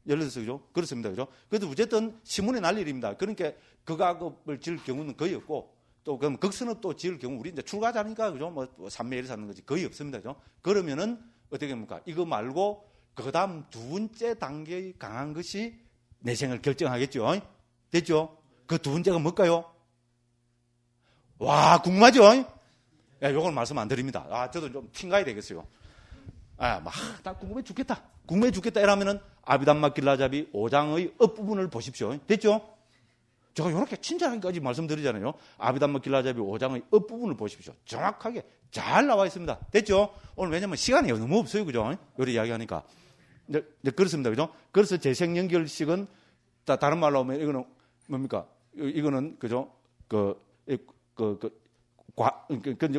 예를 들어서, 그죠? 그렇습니다. 그죠? 그래도 어쨌든 신문에 날 일입니다. 그러니까 극악업을 지을 경우는 거의 없고, 또 그럼 극선업도 지을 경우 우리 이제 출가자니까, 그죠? 뭐 삼매일을 사는 거지. 거의 없습니다. 그죠? 그러면은 어떻게 됩니까? 이거 말고 그 다음 두 번째 단계의 강한 것이 내생을 결정하겠죠. 됐죠? 그 두 번째가 뭘까요? 와, 궁금하죠? 야, 요걸 말씀 안 드립니다. 아, 저도 좀 튕가야 되겠어요. 아, 나 궁금해 죽겠다. 궁금해 죽겠다. 이러면은 아비담마 길라잡이 5장의 앞부분을 보십시오. 됐죠? 제가 이렇게 친절하게까지 말씀드리잖아요. 아비담마 길라잡이 5장의 앞부분을 보십시오. 정확하게 잘 나와 있습니다. 됐죠? 오늘 왜냐면 시간이 너무 없어요. 그죠? 요리 이야기하니까. 이제 그렇습니다. 그죠? 그래서 재생연결식은, 다른 말로 하면 이거는 뭡니까? 이거는, 그죠?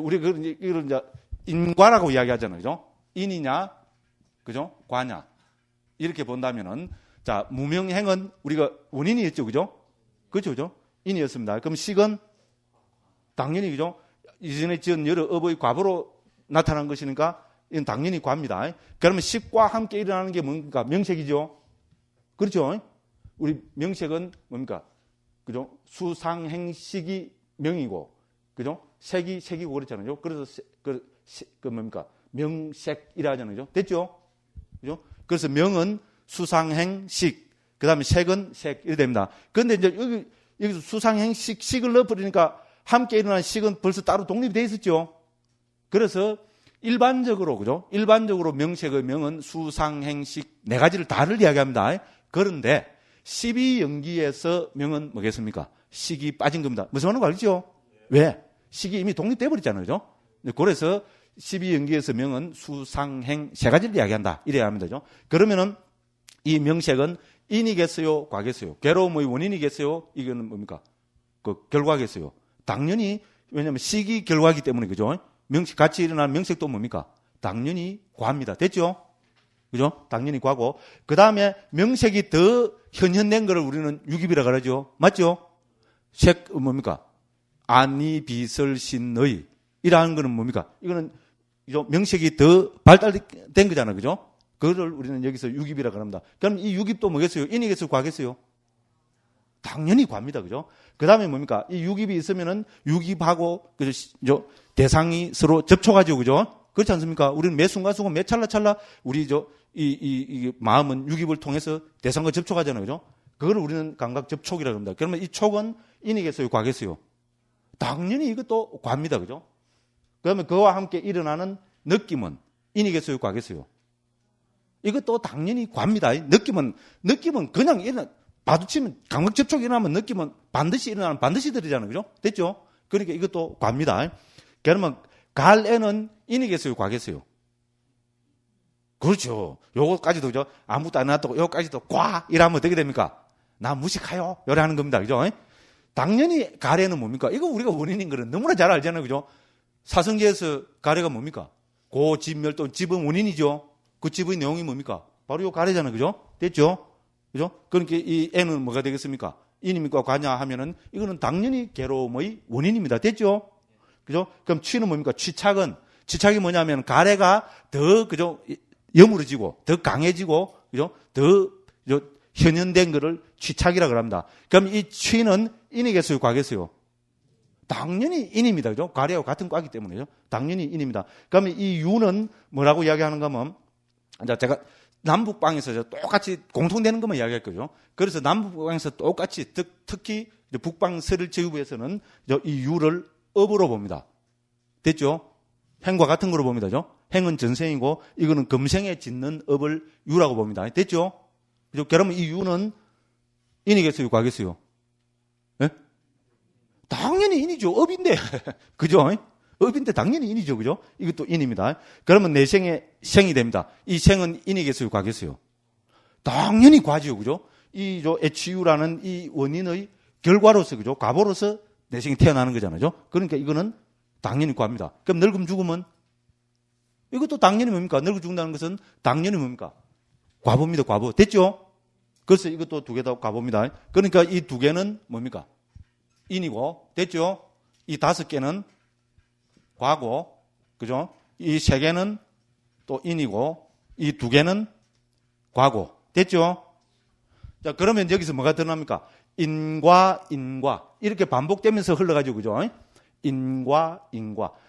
우리 이걸 이제 인과라고 이야기하잖아요. 그죠? 인이냐, 그죠? 과냐. 이렇게 본다면은, 자, 무명행은 우리가 원인이었죠. 그죠? 그죠? 그죠? 인이었습니다. 그럼 식은 당연히, 그죠? 이전에 지은 여러 업의 과보로 나타난 것이니까 이건 당연히 과입니다. 그러면 식과 함께 일어나는 게 뭡니까? 명색이죠. 그렇죠? 우리 명색은 뭡니까? 그죠? 수상행식이 명이고, 그죠? 색이고 그렇잖아요. 그래서 뭡니까? 명색이라 하잖아요. 됐죠? 그죠? 그래서 명은 수상행식, 그 다음에 색은 색, 이래 됩니다. 그런데 이제 여기서 수상행식, 식을 넣어버리니까 함께 일어나는 식은 벌써 따로 독립이 되어 있었죠. 그래서 일반적으로, 그죠? 일반적으로 명색의 명은 수상행식 네 가지를 다를 이야기합니다. 그런데 12연기에서 명은 뭐겠습니까? 식이 빠진 겁니다. 무슨 말인지 알죠? 왜? 식이 이미 독립돼 버렸잖아요. 그죠? 그래서 12연기에서 명은 수상행 세 가지를 이야기한다. 이래야 합니다. 그죠? 그러면은 이 명색은 인이겠어요? 과겠어요? 괴로움의 원인이겠어요? 이거는 뭡니까? 그 결과겠어요? 당연히, 왜냐하면 식이 결과이기 때문에, 그죠? 명색, 같이 일어나는 명색도 뭡니까? 당연히 과입니다. 됐죠? 그죠? 당연히 과고. 그 다음에 명색이 더 현현된 거를 우리는 유기비라 그러죠. 맞죠? 색, 뭡니까? 안이, 비설, 신의. 이라는 거는 뭡니까? 이거는 명색이 더 발달된 거잖아요. 그죠? 그거를 우리는 여기서 유기비라 그럽니다. 그럼 이 유기도 뭐겠어요? 인이겠어요? 과겠어요? 당연히 과입니다. 그죠? 그 다음에 뭡니까? 이 유깁이 있으면은 유깁하고, 그죠? 대상이 서로 접촉하죠. 그죠? 그렇지 않습니까? 우리는 매 순간순간 매 찰나찰나 우리 이 마음은 유깁을 통해서 대상과 접촉하잖아요. 그죠? 그걸 우리는 감각 접촉이라고 합니다. 그러면 이 촉은 인이겠어요? 과겠어요? 당연히 이것도 과입니다. 그죠? 그러면 그와 함께 일어나는 느낌은 인이겠어요? 과겠어요? 이것도 당연히 과입니다. 느낌은 그냥 마주치면, 감각 접촉이 일어나면 느낌은 반드시 일어나는 반드시 들이잖아요. 그죠? 됐죠? 그러니까 이것도 과입니다. 그러면 갈에는 인이겠어요? 과겠어요? 그렇죠. 요거까지도, 그죠? 아무것도 안 해놨다고 요거까지도 과! 이러면 어떻게 됩니까? 나 무식하요? 요래 하는 겁니다. 그죠? 당연히 가래는 뭡니까? 이거 우리가 원인인 거는 너무나 잘 알잖아요. 그죠? 사성계에서 가래가 뭡니까? 고, 집, 멸도, 집은 원인이죠. 그 집의 내용이 뭡니까? 바로 요 가래잖아요. 그죠? 됐죠? 그죠? 그러니까 이 N은 뭐가 되겠습니까? 인입니까? 과냐 하면은 이거는 당연히 괴로움의 원인입니다. 됐죠? 그죠? 그럼 취는 뭡니까? 취착이 뭐냐면 가래가 더, 그죠? 여물어지고, 더 강해지고, 그죠? 더, 현현된 거를 취착이라고 합니다. 그럼 이 취는 인이겠어요? 과겠어요? 당연히 인입니다. 그죠? 가래와 같은 과이기 때문에요. 당연히 인입니다. 그러면 이 유는 뭐라고 이야기하는가 하면, 제가 남북방에서 똑같이 공통되는 것만 이야기할 거죠. 그래서 남북방에서 똑같이 특히 북방 서울제휴부에서는 이 유를 업으로 봅니다. 됐죠? 행과 같은 거로 봅니다. 행은 전생이고 이거는 금생에 짓는 업을 유라고 봅니다. 됐죠? 그죠? 그러면 이 유는 인이겠어요? 과겠어요? 예? 당연히 인이죠. 업인데. 그죠? 업인데 당연히 인이죠. 그죠? 이것도 인입니다. 그러면 내 생이 됩니다. 이 생은 인이겠어요? 과겠어요? 당연히 과지요. 그죠? 이 HU라는 이 원인의 결과로서, 그죠? 과보로서 내 생이 태어나는 거잖아요. 그러니까 이거는 당연히 과입니다. 그럼 늙음 죽으면 이것도 당연히 뭡니까? 늙어 죽는다는 것은 당연히 뭡니까? 과보입니다. 과보. 됐죠? 그래서 이것도 두 개 다 과보입니다. 그러니까 이 두 개는 뭡니까? 인이고, 됐죠? 이 5개는 과고, 그죠? 이 3개는 또 인이고, 이 2개는 과고. 됐죠? 자, 그러면 여기서 뭐가 드러납니까? 인과. 이렇게 반복되면서 흘러가죠. 그죠? 인과.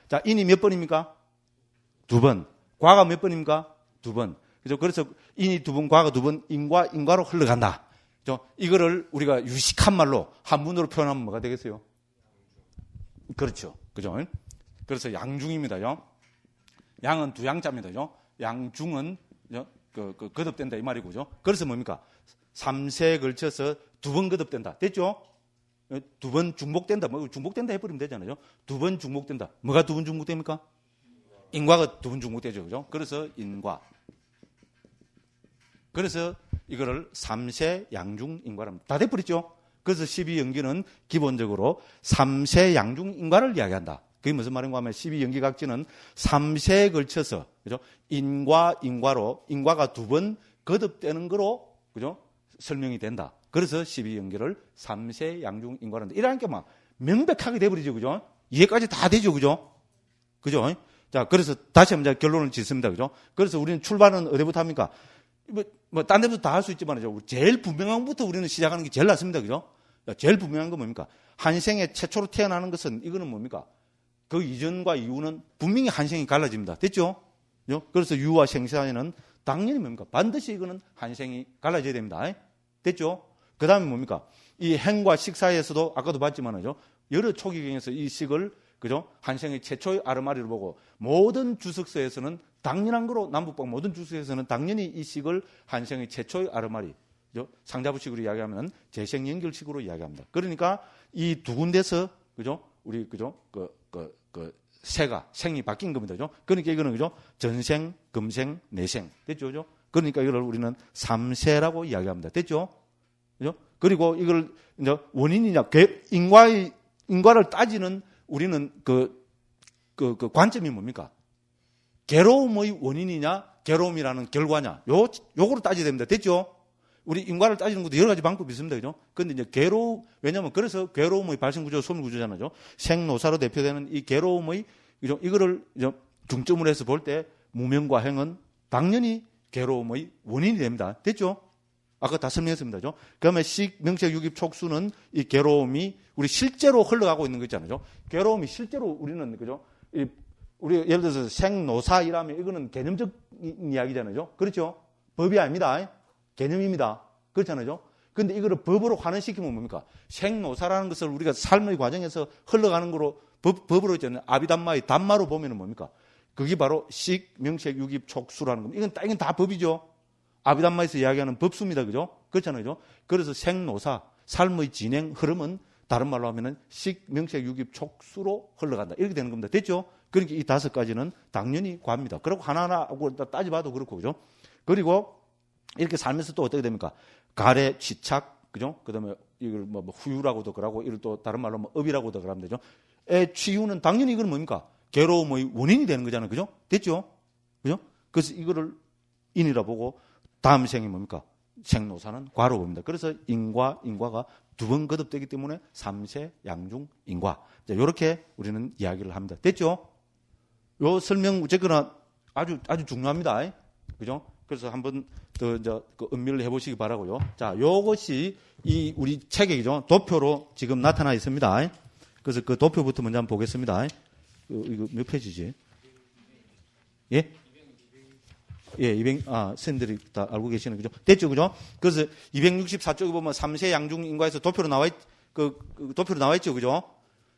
자, 인이 몇 번입니까? 2번. 과가 몇 번입니까? 2번. 그죠? 그래서 인이 2번, 과가 2번, 인과로 흘러간다. 그죠? 이거를 우리가 유식한 말로 한문으로 표현하면 뭐가 되겠어요? 그렇죠. 그죠? 그래서 양중입니다. 양은 두 양자입니다. 양중은 거듭된다 이 말이고. 그래서 뭡니까? 3세에 걸쳐서 2번 거듭된다. 됐죠? 2번 중복된다. 중복된다 해버리면 되잖아요. 2번 중복된다. 뭐가 2번 중복됩니까? 인과가 2번 중복되죠. 그죠? 그래서 인과. 그래서 이거를 3세 양중 인과랍니다. 다 돼버렸죠? 그래서 12연기는 기본적으로 3세 양중 인과를 이야기한다. 그게 무슨 말인가 하면 12연기각지는 3세에 걸쳐서, 그죠? 인과로, 인과가 2번 거듭되는 거로, 그죠? 설명이 된다. 그래서 12연기를 3세 양중 인과란다. 이러니까 막 명백하게 돼버리죠. 그죠? 이해까지 다 되죠. 그죠? 그죠? 자, 그래서 다시 한번 결론을 짓습니다. 그죠? 그래서 우리는 출발은 어디부터 합니까? 딴 데부터 다 할 수 있지만, 제일 분명한 것부터 우리는 시작하는 게 제일 낫습니다. 그죠? 제일 분명한 건 뭡니까? 한생에 최초로 태어나는 것은 이거는 뭡니까? 그 이전과 이후는 분명히 한생이 갈라집니다. 됐죠? 그래서 유와 생 사이에는 당연히 뭡니까? 반드시 이거는 한생이 갈라져야 됩니다. 됐죠? 그 다음에 뭡니까? 이 행과 식 사이에서도 아까도 봤지만요. 여러 초기경에서 이 식을, 그죠? 한생의 최초의 아르마리를 보고 모든 주석서에서는 당연한 거로 남북방 모든 주석에서는 당연히 이 식을 한생의 최초의 아르마리, 상자부식으로 이야기하면 재생연결식으로 이야기합니다. 그러니까 이 두 군데서, 그죠? 우리, 그죠? 새가, 생이 바뀐 겁니다. 그죠? 그러니까 이거는, 그죠? 전생, 금생, 내생. 됐죠? 그죠? 그러니까 이걸 우리는 3세라고 이야기합니다. 됐죠? 그죠? 그리고 이걸, 이제 원인이냐, 인과를 따지는 우리는 그 관점이 뭡니까? 괴로움의 원인이냐, 괴로움이라는 결과냐. 요거로 따져야 됩니다. 됐죠? 우리 인과를 따지는 것도 여러 가지 방법이 있습니다. 그죠? 근데 이제 왜냐면 그래서 괴로움의 발생 구조, 소멸 구조잖아요. 생노사로 대표되는 이 괴로움의, 그죠? 이거를 이제 중점으로 해서 볼 때 무명과 행은 당연히 괴로움의 원인이 됩니다. 됐죠? 아까 다 설명했습니다. 그죠? 그다음에 식, 명색, 유깁, 촉수는 이 괴로움이 우리 실제로 흘러가고 있는 거 있잖아요. 괴로움이 실제로 우리는, 그죠? 우리 예를 들어서 생노사이라면 이거는 개념적 이야기잖아요. 그렇죠? 법이 아닙니다. 개념입니다. 그렇잖아요. 근데 이거를 법으로 환원시키면 뭡니까? 생노사라는 것을 우리가 삶의 과정에서 흘러가는 거로 법으로 있잖아요. 아비담마의 담마로 보면은 뭡니까? 그게 바로 식, 명색, 유깁, 촉수라는 겁니다. 이건 다 법이죠. 아비담마에서 이야기하는 법수입니다. 그죠? 그렇잖아요. 그죠? 그래서 생노사, 삶의 진행, 흐름은 다른 말로 하면은 식, 명색, 유깁, 촉수로 흘러간다. 이렇게 되는 겁니다. 됐죠? 그러니까 이 5가지는 당연히 과입니다. 그리고 하나하나 따져봐도 그렇고, 그죠? 그리고 이렇게 살면서 또 어떻게 됩니까? 가래, 취착, 그죠? 그 다음에 이걸 뭐 후유라고도 그러고, 이걸 또 다른 말로 뭐 업이라고도 그러면 되죠? 취유는 당연히 이건 뭡니까? 괴로움의 원인이 되는 거잖아요. 그죠? 됐죠? 그죠? 그래서 이거를 인이라 보고, 다음 생이 뭡니까? 생노사는 과로 봅니다. 그래서 인과가 2번 거듭되기 때문에 3세, 양중, 인과. 이렇게 우리는 이야기를 합니다. 됐죠? 요 설명, 어쨌거나 아주 중요합니다. 그죠? 그래서 한번 더 이제 그 음미를 해보시기 바라고요. 자, 요것이 이 우리 책이죠. 도표로 지금 나타나 있습니다. 그래서 그 도표부터 먼저 한번 보겠습니다. 이거 몇 페이지지? 예? 예, 선생님들이 다 알고 계시는 거죠. 됐죠, 그죠? 그래서 264쪽에 보면 3세 양중 인과에서 도표로 도표로 나와 있죠, 그죠?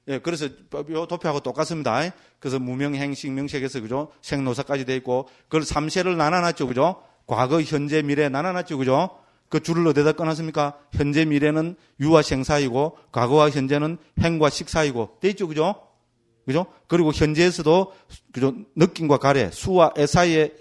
예, 그래서 요 도표하고 똑같습니다. 그래서 무명행, 식명색에서, 그죠? 생노사까지 돼 있고, 그걸 3세를 나눠놨죠, 그죠? 과거, 현재, 미래 나눠놨죠, 그죠? 그 줄을 어디다 꺼놨습니까? 현재, 미래는 유와 생 사이고, 과거와 현재는 행과 식 사이고, 돼 있죠, 그죠? 그죠? 그리고 현재에서도, 그죠? 느낌과 가래, 수와 애 사이에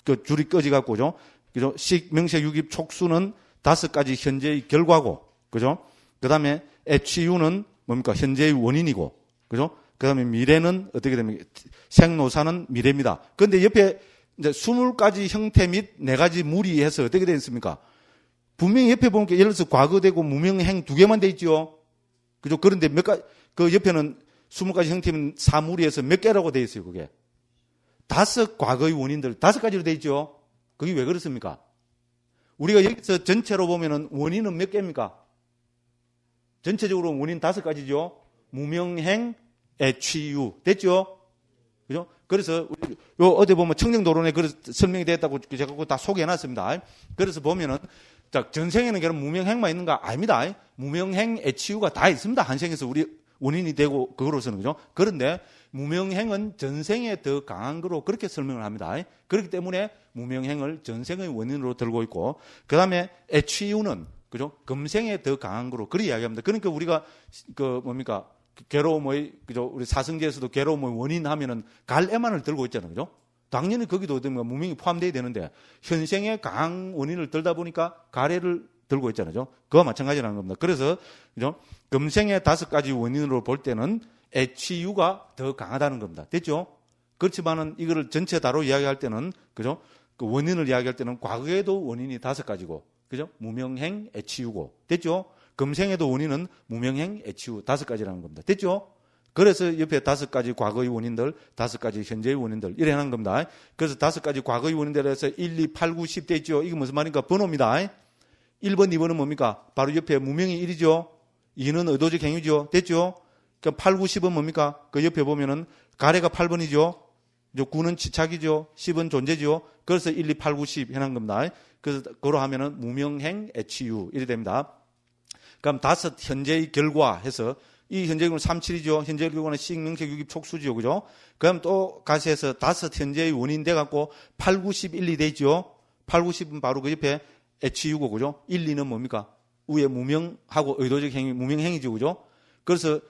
그 줄이 꺼지갖고, 그죠? 식, 명색, 유깁, 촉수는 5가지 현재의 결과고, 그죠? 그 다음에 애취유는 뭡니까? 현재의 원인이고, 그죠? 그 다음에 미래는 어떻게 됩니까? 생노사는 미래입니다. 그런데 옆에 이제 20가지 형태 및 4가지 무리해서 어떻게 되어 있습니까? 분명히 옆에 보니까 예를 들어서 과거되고 무명행 2개만 돼 있죠? 그죠? 그런데 그 옆에는 20가지 형태 및 4무리해서 몇 개라고 돼 있어요, 그게? 5 과거의 원인들 5가지로 돼 있죠. 그게 왜 그렇습니까? 우리가 여기서 전체로 보면은 원인은 몇 개입니까? 전체적으로 원인 5가지죠. 무명행, 애취유. 됐죠? 그죠? 그래서 요 어디 보면 청정도론에 설명이 됐다고 제가 그거 다 소개해놨습니다. 그래서 보면은 자, 전생에는 그럼 무명행만 있는가? 아닙니다. 무명행, 애취유가 다 있습니다. 한생에서 우리 원인이 되고 그거로서는, 그죠? 그런데 무명행은 전생에 더 강한 거로 그렇게 설명을 합니다. 그렇기 때문에 무명행을 전생의 원인으로 들고 있고, 그 다음에 애취유는, 그죠? 금생에 더 강한 거로 그렇게 이야기합니다. 그러니까 우리가 괴로움의, 그죠? 우리 사성제에서도 괴로움의 원인 하면은 갈애만을 들고 있잖아요. 그죠? 당연히 거기도 무명이 포함되어야 되는데, 현생에 강한 원인을 들다 보니까 가래를 들고 있잖아요. 그와 마찬가지라는 겁니다. 그래서, 그죠? 금생의 5가지 원인으로 볼 때는 애취유가 더 강하다는 겁니다. 됐죠? 그렇지만은 이거를 전체 다로 이야기할 때는, 그죠? 그 원인을 이야기할 때는 과거에도 원인이 5가지고, 그죠? 무명행, 애취유고. 됐죠? 금생에도 원인은 무명행, 애취유 5가지라는 겁니다. 됐죠? 그래서 옆에 5가지 과거의 원인들, 5가지 현재의 원인들, 이래 하는 겁니다. 그래서 5가지 과거의 원인들에서 1, 2, 8, 9, 10 돼 있죠? 이게 무슨 말입니까? 번호입니다. 1번, 2번은 뭡니까? 바로 옆에 무명이 1이죠? 2는 의도적 행위죠? 됐죠? 그러니까 8, 9, 10은 뭡니까? 그 옆에 보면은 가래가 8번이죠? 9는 지착이죠? 10은 존재죠? 그래서 1, 2, 8, 9, 10 해놓은 겁니다. 그래서 그로 하면은 무명행, 애취유 이래 됩니다. 그럼 5 현재의 결과 해서 이 현재의 결과는 3, 7이죠? 현재의 결과는 식, 명색, 유깁, 촉수죠? 그죠? 그럼 또 가서 해서 5 현재의 원인 돼갖고 8, 9, 10, 1, 2 돼 있죠? 8, 9, 10은 바로 그 옆에 애취유고, 그죠? 1, 2는 뭡니까? 위에 무명하고 의도적 행위, 무명행위죠, 그죠? 그래서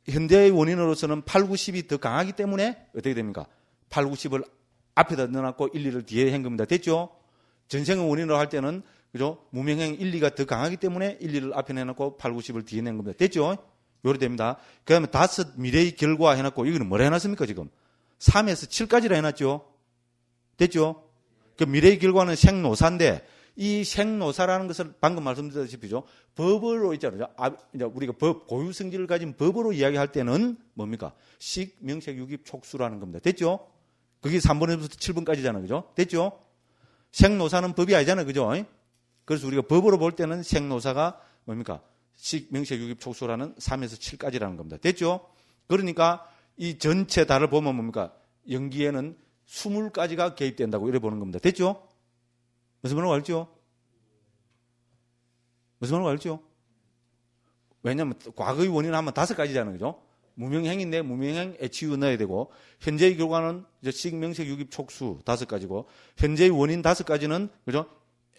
현재의 원인으로서는 8, 9, 10이 더 강하기 때문에 어떻게 됩니까? 8, 9, 10을 앞에다 넣어놨고 1, 2를 뒤에 한 겁니다. 됐죠? 전생의 원인으로 할 때는, 그죠? 무명행 1, 2가 더 강하기 때문에 1, 2를 앞에 내놓고 8, 9, 10을 뒤에 낸 겁니다. 됐죠? 요래 됩니다. 그 다음에 5 미래의 결과 해놨고, 이거는 뭐라 해놨습니까, 지금? 3에서 7까지라 해놨죠? 됐죠? 그 미래의 결과는 생노사인데, 이 생노사라는 것을 방금 말씀드렸다시피죠. 법으로 있잖아요. 이제 우리가 고유 성질을 가진 법으로 이야기할 때는 뭡니까? 식, 명색, 유깁, 촉수라는 겁니다. 됐죠? 그게 3번에부터 7번까지잖아요. 그죠? 됐죠? 생노사는 법이 아니잖아요. 그죠? 그래서 우리가 법으로 볼 때는 생노사가 뭡니까? 식, 명색, 유깁, 촉수라는 3에서 7까지라는 겁니다. 됐죠? 그러니까 이 전체 달을 보면 뭡니까? 연기에는 20가지가 개입된다고 이래 보는 겁니다. 됐죠? 무슨 말인지 알죠? 무슨 말인지 알죠? 왜냐하면 과거의 원인은 하면 5가지잖아요. 그죠? 무명행인데 무명행 HU 넣어야 되고, 현재의 결과는 이제 식, 명색, 유깁, 촉수 5가지고, 현재의 원인 5가지는 그죠?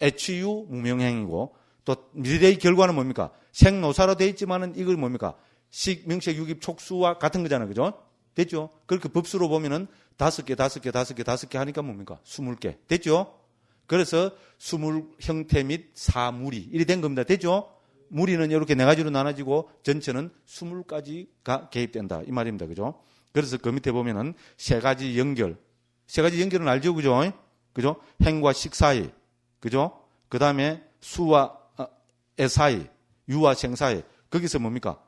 HU 무명행이고, 또 미래의 결과는 뭡니까? 생노사로 되어 있지만은 이걸 뭡니까? 식, 명색, 유깁, 촉수와 같은 거잖아요. 그죠? 됐죠? 그렇게 법수로 보면은 5개 하니까 뭡니까? 20개. 됐죠? 그래서 수물 형태 및 사물이 이리 된 겁니다. 됐죠? 무리는 이렇게 4가지로 나눠지고 전체는 20가지가 개입된다. 이 말입니다. 그죠? 그래서 그 밑에 보면은 3가지 연결. 3가지 연결은 알죠? 그죠? 그죠? 행과 식 사이. 그죠? 그 다음에 수와 애 사이. 유와 생 사이. 거기서 뭡니까?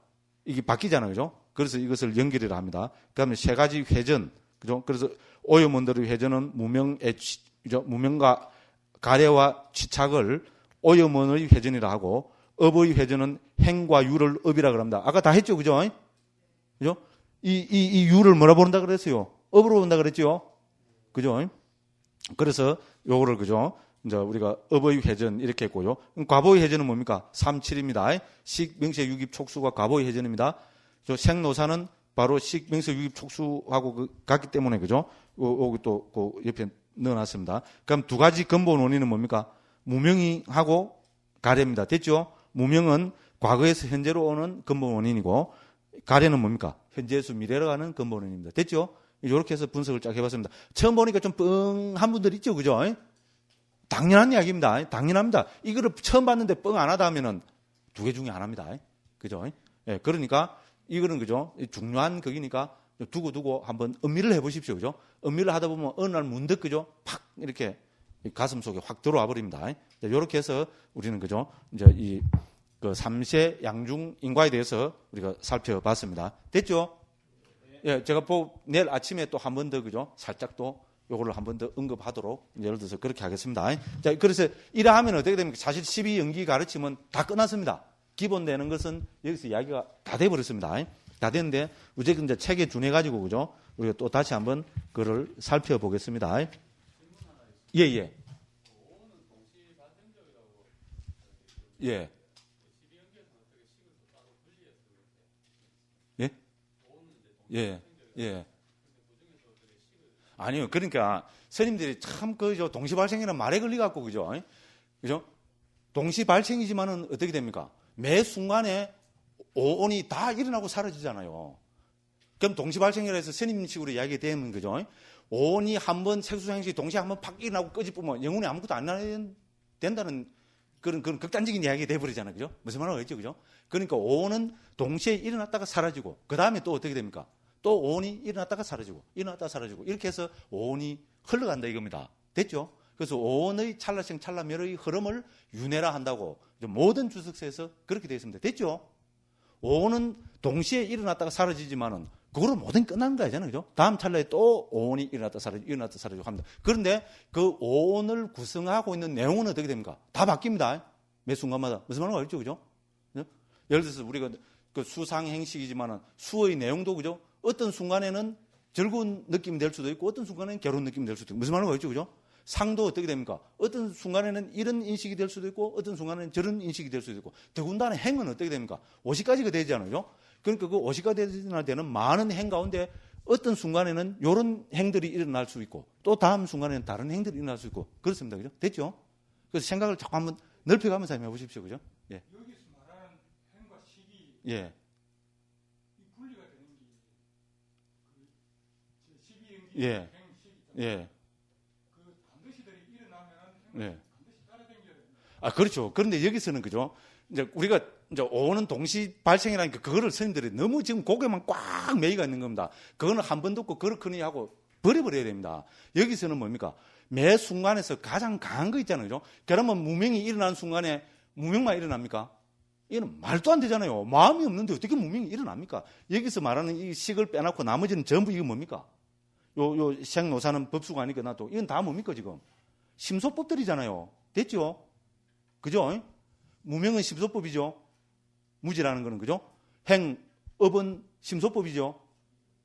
이게 바뀌잖아요. 그죠? 그래서 이것을 연결이라 합니다. 그 다음에 3가지 회전. 그죠? 그래서 오염원들의 회전은 무명과 가래와 취착을 오염원의 회전이라 하고, 업의 회전은 행과 유를 업이라 그럽니다. 아까 다 했죠, 그죠? 그죠? 이 유를 뭐라 부른다 그랬어요? 업으로 본다 그랬죠? 그죠? 그래서 요거를, 그죠? 이제 우리가 업의 회전 이렇게 했고요. 과보의 회전은 뭡니까? 3, 7입니다. 식, 명색, 유깁, 촉수가 과보의 회전입니다. 생노사는 바로 식, 명색, 유깁, 촉수하고 같기 때문에, 그죠? 여기 또 그 옆에 넣어놨습니다. 그럼 2가지 근본 원인은 뭡니까? 무명이하고 가래입니다. 됐죠? 무명은 과거에서 현재로 오는 근본 원인이고, 가래는 뭡니까? 현재에서 미래로 가는 근본 원인입니다. 됐죠? 이렇게 해서 분석을 쫙 해봤습니다. 처음 보니까 좀 뻥한 분들 있죠, 그죠? 당연한 이야기입니다. 당연합니다. 이거를 처음 봤는데 뻥 안 하다 하면은 2개 중에 하나입니다. 그죠? 예, 그러니까 이거는, 그죠? 중요한 거기니까 두고 한번 음미를 해보십시오, 그죠? 음미를 하다 보면 어느 날 문득, 그죠? 팍 이렇게 가슴 속에 확 들어와 버립니다. 이렇게 해서 우리는, 그죠? 이제 그 3세 양중 인과에 대해서 우리가 살펴봤습니다. 됐죠? 예, 제가 내일 아침에 또 한 번 더, 그죠? 살짝 또 요거를 한 번 더 언급하도록 예를 들어서 그렇게 하겠습니다. 자, 그래서 이래 하면 어떻게 됩니까? 사실 12연기 가르치면 다 끝났습니다. 기본 되는 것은 여기서 이야기가 다 돼버렸습니다. 다 됐는데, 어쨌든 이제 책에 준해가지고, 그죠? 우리가 또 다시 한번 그걸 살펴보겠습니다. 예. 예. 예? 예. 아니요. 그러니까, 스님들이 참, 동시발생이라는 말에 걸려갖고, 그죠? 그죠? 동시발생이지만은 어떻게 됩니까? 매 순간에 오온이 다 일어나고 사라지잖아요. 그럼 동시발생이라 해서 스님식으로 이야기가 되면, 그죠? 오온이 한번 색수생식 동시에 한번 팍 일어나고 꺼지면 영혼이 아무것도 안 나야 된다는 그런 극단적인 이야기가 돼버리잖아요. 그죠? 무슨 말인지 알겠죠? 그죠? 그러니까 오온은 동시에 일어났다가 사라지고, 그 다음에 또 어떻게 됩니까? 또 오온이 일어났다가 사라지고, 이렇게 해서 오온이 흘러간다 이겁니다. 됐죠? 그래서 오온의 찰나생 찰나멸의 흐름을 윤회라 한다고 모든 주석서에서 그렇게 되어 있습니다. 됐죠? 오온은 동시에 일어났다가 사라지지만은 그거로 모든 끝나는 거 아니잖아요. 그죠? 다음 찰나에 또 오온이 일어났다 사라지고 합니다. 그런데 그 오온을 구성하고 있는 내용은 어떻게 됩니까? 다 바뀝니다. 매 순간마다. 무슨 말인지 알죠? 그죠? 예를 들어서 우리가 그 수상행식이지만은 수의 내용도, 그죠? 어떤 순간에는 즐거운 느낌이 될 수도 있고, 어떤 순간에는 괴로운 느낌이 될 수도 있고. 무슨 말인지 알죠? 그죠? 상도 어떻게 됩니까? 어떤 순간에는 이런 인식이 될 수도 있고, 어떤 순간에는 저런 인식이 될 수도 있고, 더군다나 행은 어떻게 됩니까? 50가지가 되잖아요. 그러니까 그 50가지나 되는 많은 행 가운데 어떤 순간에는 이런 행들이 일어날 수 있고, 또 다음 순간에는 다른 행들이 일어날 수 있고, 그렇습니다. 그죠? 됐죠? 그래서 생각을 자꾸 한번 넓혀가면서 한번 해보십시오. 그죠? 예. 여기서 말하는 행과 식이 예. 분리가 되는 게 12연기 예. 행, 식이잖아요. 예. 반드시들이 일어나면 예. 반드시 따라다녀야 됩니다. 아, 그렇죠. 그런데 여기서는, 그죠? 이제 우리가 이제 오는 동시 발생이라니까 그거를 스님들이 너무 지금 고개만 꽉 매이가 있는 겁니다. 그거는 한 번 듣고 그렇거니 하고 버려버려야 됩니다. 여기서는 뭡니까? 매 순간에서 가장 강한 거 있잖아요. 그죠? 그러면 무명이 일어나는 순간에 무명만 일어납니까? 이건 말도 안 되잖아요. 마음이 없는데 어떻게 무명이 일어납니까? 여기서 말하는 이 식을 빼놓고 나머지는 전부 이거 뭡니까? 요 생노사는 법수가 아니까 나도 이건 다 뭡니까 지금? 심소법들이잖아요. 됐죠? 그죠? 무명은 심소법이죠. 무지라는 거는, 그죠? 행, 업은 심소법이죠.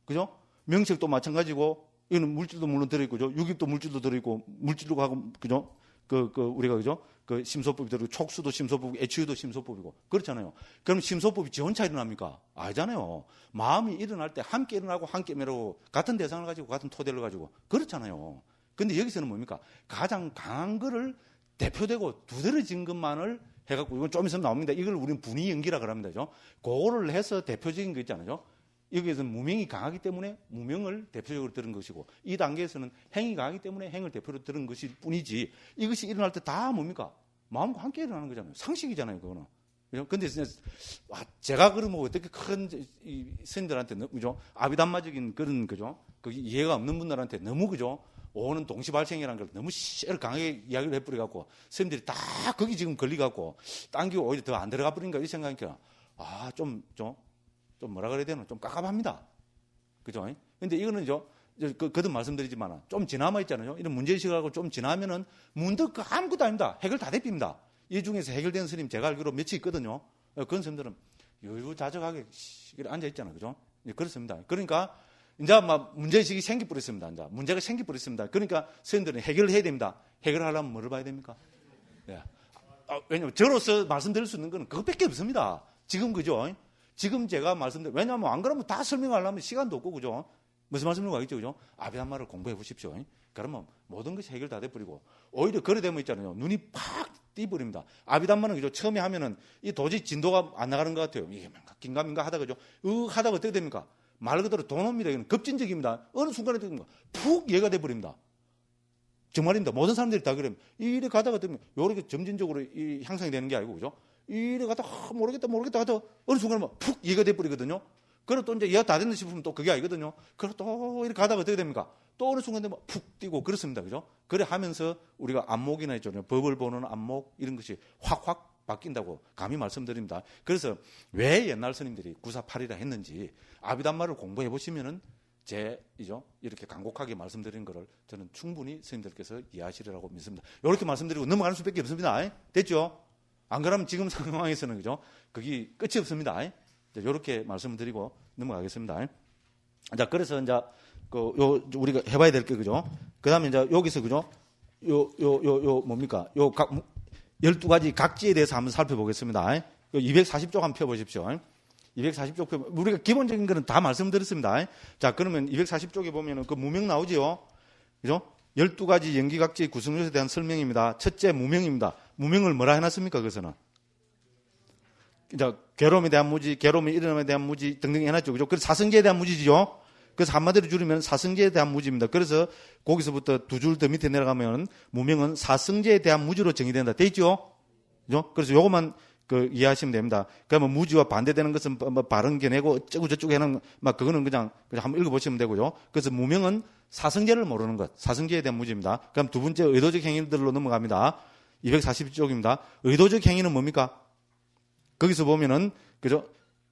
그죠? 명색도 마찬가지고, 이거는 물질도 물론 들어있고, 유깁도 물질도 들어있고, 물질도 하고, 그죠? 우리가 그죠? 그 심소법이 촉수도 심소법이고 애치유도 심소법이고 그렇잖아요. 그럼 심소법이 지 혼자 일어납니까? 아니잖아요. 마음이 일어날 때 함께 일어나고 함께 매라고 같은 대상을 가지고 같은 토대를 가지고 그렇잖아요. 근데 여기서는 뭡니까? 가장 강한 거를 대표되고 두드러진 것만을 해갖고 이건 좀 있으면 나옵니다. 이걸 우리는 분위연기라 그럽니다. 그죠? 그거를 해서 대표적인 거 있잖아요. 여기에서는 무명이 강하기 때문에 무명을 대표적으로 들은 것이고 이 단계에서는 행이 강하기 때문에 행을 대표로 들은 것일 뿐이지 이것이 일어날 때 다 뭡니까? 마음과 함께 일어나는 거잖아요. 상식이잖아요. 그거는. 그런데 제가 그러면 어떻게 큰 선생님들한테 그죠? 아비담마적인 그런 그죠? 그 이해가 없는 분들한테 너무 그죠? 오는 동시발생이라는 걸 너무 강하게 이야기를 해버려갖고 선생님들이 다 거기 지금 걸리갖고 당기고 오히려 더 안 들어가 버린가 이 생각이니까 좀 뭐라 그래야 되나 좀 깝깝합니다. 그죠? 근데 이거는 거듭 말씀드리지만 좀 지나마 있잖아요. 이런 문제의식하고 좀 지나면은 문득 아무것도 아닙니다. 해결 다 돼빕니다. 이 중에서 해결된 스님 제가 알기로 몇이 있거든요. 그런 스님들은 유유자적하게 앉아있잖아요. 그죠? 그렇습니다. 그러니까 이제 막 문제의식이 생기버렸습니다. 이제 문제가 생기버렸습니다. 그러니까 스님들은 해결을 해야 됩니다. 해결하려면 뭐를 봐야 됩니까? 예. 왜냐면 저로서 말씀드릴 수 있는 건 그것밖에 없습니다. 지금 그죠? 지금 제가 왜냐하면 안 그러면 다 설명하려면 시간도 없고, 그죠? 무슨 말씀인지 알겠죠? 그죠? 아비담마를 공부해 보십시오. 그러면 모든 것이 해결 다 돼버리고, 오히려 그래 되면 있잖아요. 눈이 팍 띄버립니다. 아비담마는 그죠? 처음에 하면은 이 도저히 진도가 안 나가는 것 같아요. 이게 긴가민가 하다가 그죠? 하다가 어떻게 됩니까? 말 그대로 돈 옵니다. 이건 급진적입니다. 어느 순간에 됩니까? 푹 얘가 돼버립니다. 정말입니다. 모든 사람들이 다 그래요. 이래 가다가 되면 요렇게 점진적으로 향상이 되는 게 아니고, 그죠? 이래 가다가 모르겠다 하다 어느 순간에 푹 이해가 돼버리거든요. 그리고 또 이제 이해가 다 됐나 싶으면 또 그게 아니거든요. 그리고 또 이렇게 가다가 어떻게 됩니까? 또 어느 순간 되면 푹 뛰고 그렇습니다. 그죠? 그래 하면서 우리가 안목이나 있잖아요. 법을 보는 안목 이런 것이 확 바뀐다고 감히 말씀드립니다. 그래서 왜 옛날 스님들이 948이라 했는지 아비담마를 공부해 보시면은 이렇게 간곡하게 말씀드린 거를 저는 충분히 스님들께서 이해하시리라고 믿습니다. 이렇게 말씀드리고 넘어가는 수밖에 없습니다. 됐죠? 안 그러면 지금 상황에서는 그죠? 그게 끝이 없습니다. 이렇게 말씀을 드리고 넘어가겠습니다. 자, 그래서 이제 우리가 해봐야 될 게 그죠? 그 다음에 이제 여기서 그죠? 뭡니까? 12가지 각지에 대해서 한번 살펴보겠습니다. 240쪽 한번 펴보십시오. 240쪽 우리가 기본적인 거는 다 말씀드렸습니다. 자, 그러면 240쪽에 보면은 그 무명 나오지요? 그죠? 12가지 연기각지의 구성요소에 대한 설명입니다. 첫째, 무명입니다. 무명을 뭐라 해놨습니까? 그것은? 이제 괴로움에 대한 무지, 괴로움의 일어남에 대한 무지 등등 해놨죠. 그죠? 그래서 사성제에 대한 무지죠? 그래서 한마디로 줄이면 사성제에 대한 무지입니다. 그래서 거기서부터 두 줄 더 밑에 내려가면 무명은 사성제에 대한 무지로 정의된다. 돼 있죠? 그죠? 그래서 요것만 이해하시면 됩니다. 그러면 무지와 반대되는 것은 바른 겨내고 어쩌고 저쩌고 하는 그거는 그냥 한번 읽어보시면 되고요. 그래서 무명은 사성제를 모르는 것, 사성제에 대한 무지입니다. 그럼 두 번째 의도적 행위들로 넘어갑니다. 240쪽입니다. 의도적 행위는 뭡니까? 거기서 보면은 그죠?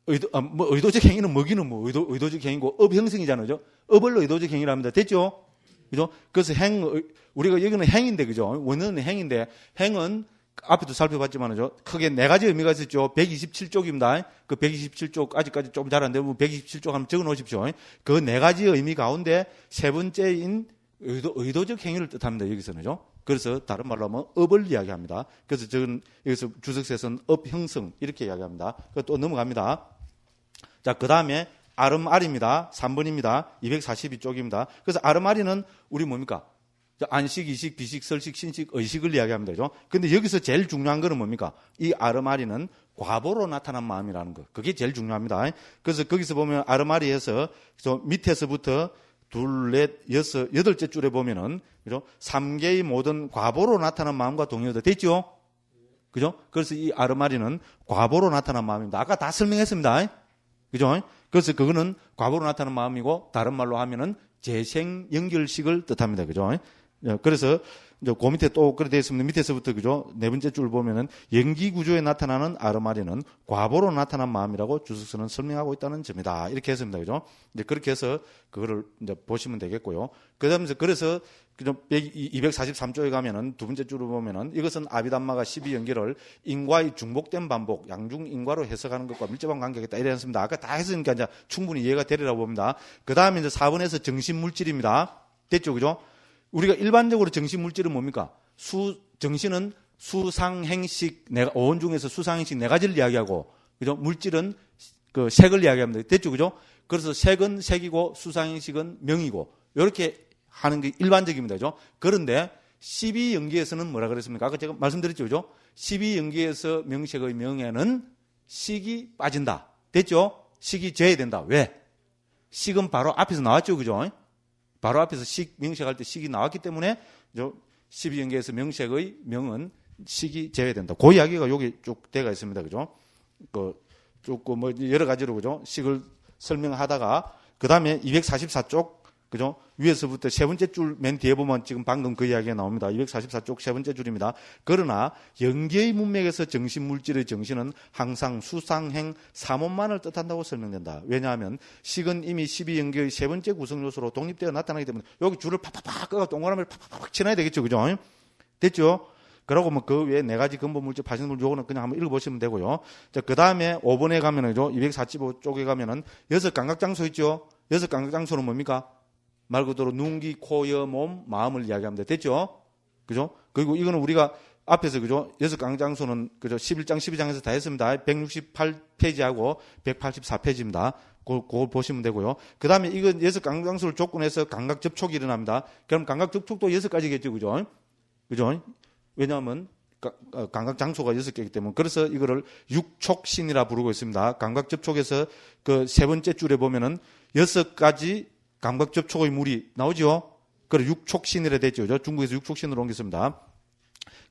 의도적 행위는 뭐기는 의도적 행위고 업 형성이잖아요. 그죠? 업을 의도적 행위라 합니다. 됐죠? 그죠? 그래서 우리가 여기는 행인데, 그죠? 원어는 행인데, 행은 앞에도 살펴봤지만요. 크게 네 가지 의미가 있었죠. 127쪽입니다. 그 127쪽, 아직까지 좀 잘 안 되면 127쪽 한번 적어 놓으십시오. 그 네 가지 의미 가운데 세 번째인 의도적 행위를 뜻합니다. 여기서는요. 그래서 다른 말로 하면 업을 이야기합니다. 그래서 저는 여기서 주석세선 업 형성 이렇게 이야기합니다. 또 넘어갑니다. 자, 그 다음에 아름아리입니다. 3번입니다. 242쪽입니다. 그래서 아름아리는 우리 뭡니까? 안식, 이식, 비식, 설식, 신식, 의식을 이야기합니다. 그죠? 근데 여기서 제일 중요한 거는 뭡니까? 이 아름아리는 과보로 나타난 마음이라는 거. 그게 제일 중요합니다. 그래서 거기서 보면 아름아리에서 밑에서부터 둘, 넷, 여덟째 줄에 보면은, 그죠? 3개의 모든 과보로 나타난 마음과 동의어도 됐죠? 그죠? 그래서 이 아르마리는 과보로 나타난 마음입니다. 아까 다 설명했습니다. 그죠? 그래서 그거는 과보로 나타난 마음이고, 다른 말로 하면은 재생 연결식을 뜻합니다. 그죠? 그래서 이제 그 밑에 또 그렇게 되어 있습니다. 밑에서부터 그죠? 네 번째 줄 보면은 연기 구조에 나타나는 아르마리는 과보로 나타난 마음이라고 주석서는 설명하고 있다는 점이다. 이렇게 했습니다. 그죠? 이제 그렇게 해서 그거를 이제 보시면 되겠고요. 그다음에 그래서 243쪽에 가면은 두 번째 줄을 보면은 이것은 아비담마가 12연결을 인과의 중복된 반복, 양중 인과로 해석하는 것과 밀접한 관계가 있다. 이랬습니다. 아까 다 했으니까 이제 충분히 이해가 되리라고 봅니다. 그다음에 이제 4번에서 정신물질입니다. 됐죠? 그죠? 우리가 일반적으로 정신물질은 뭡니까? 정신은 수상행식, 어원 중에서 수상행식 네 가지를 이야기하고, 그죠? 물질은 그 색을 이야기합니다. 됐죠? 그죠? 그래서 색은 색이고, 수상행식은 명이고, 이렇게 하는 게 일반적입니다. 그죠? 그런데 12연기에서는 뭐라 그랬습니까? 아까 제가 말씀드렸죠? 그죠? 12연기에서 명색의 명에는 식이 빠진다. 됐죠? 식이 제외된다. 왜? 식은 바로 앞에서 나왔죠. 그죠? 바로 앞에서 식, 명색할 때 식이 나왔기 때문에 12연계에서 명색의 명은 식이 제외된다. 그 이야기가 여기 쭉 되어 있습니다. 그죠? 조금 뭐 여러 가지로 그죠? 식을 설명하다가 그 다음에 244쪽 그죠? 위에서부터 세 번째 줄 맨 뒤에 보면 지금 방금 그 이야기가 나옵니다. 244쪽 세 번째 줄입니다. 그러나 연계의 문맥에서 정신물질의 정신은 항상 수상행 삼원만을 뜻한다고 설명된다. 왜냐하면 식은 이미 12연계의 세 번째 구성요소로 독립되어 나타나기 때문에 여기 줄을 팍팍팍 끄고 동그라미를 팍팍팍 쳐놔야 되겠죠. 그죠? 됐죠? 그러고 뭐 그 외에 네 가지 근본물질, 파생물질 요거는 그냥 한번 읽어보시면 되고요. 자, 그 다음에 5번에 가면은죠. 245쪽에 가면은 여섯 감각장소 있죠? 여섯 감각장소는 뭡니까? 말 그대로 눈, 귀, 코, 여, 몸, 마음을 이야기합니다. 됐죠? 그죠? 그리고 이거는 우리가 앞에서 그죠? 여섯 감각장소는 그죠? 11장, 12장에서 다 했습니다. 168페이지하고 184페이지입니다. 그걸 보시면 되고요. 그 다음에 이건 여섯 감각장소를 조건해서 감각 접촉이 일어납니다. 그럼 감각 접촉도 여섯 가지겠죠. 그죠? 그죠? 왜냐하면 감각 장소가 6개이기 때문에 그래서 이거를 육촉신이라 부르고 있습니다. 감각 접촉에서 그 세 번째 줄에 보면은 6가지 감각 접촉의 물이 나오죠. 그래 육촉신이라 됐죠. 중국에서 육촉신으로 옮겼습니다.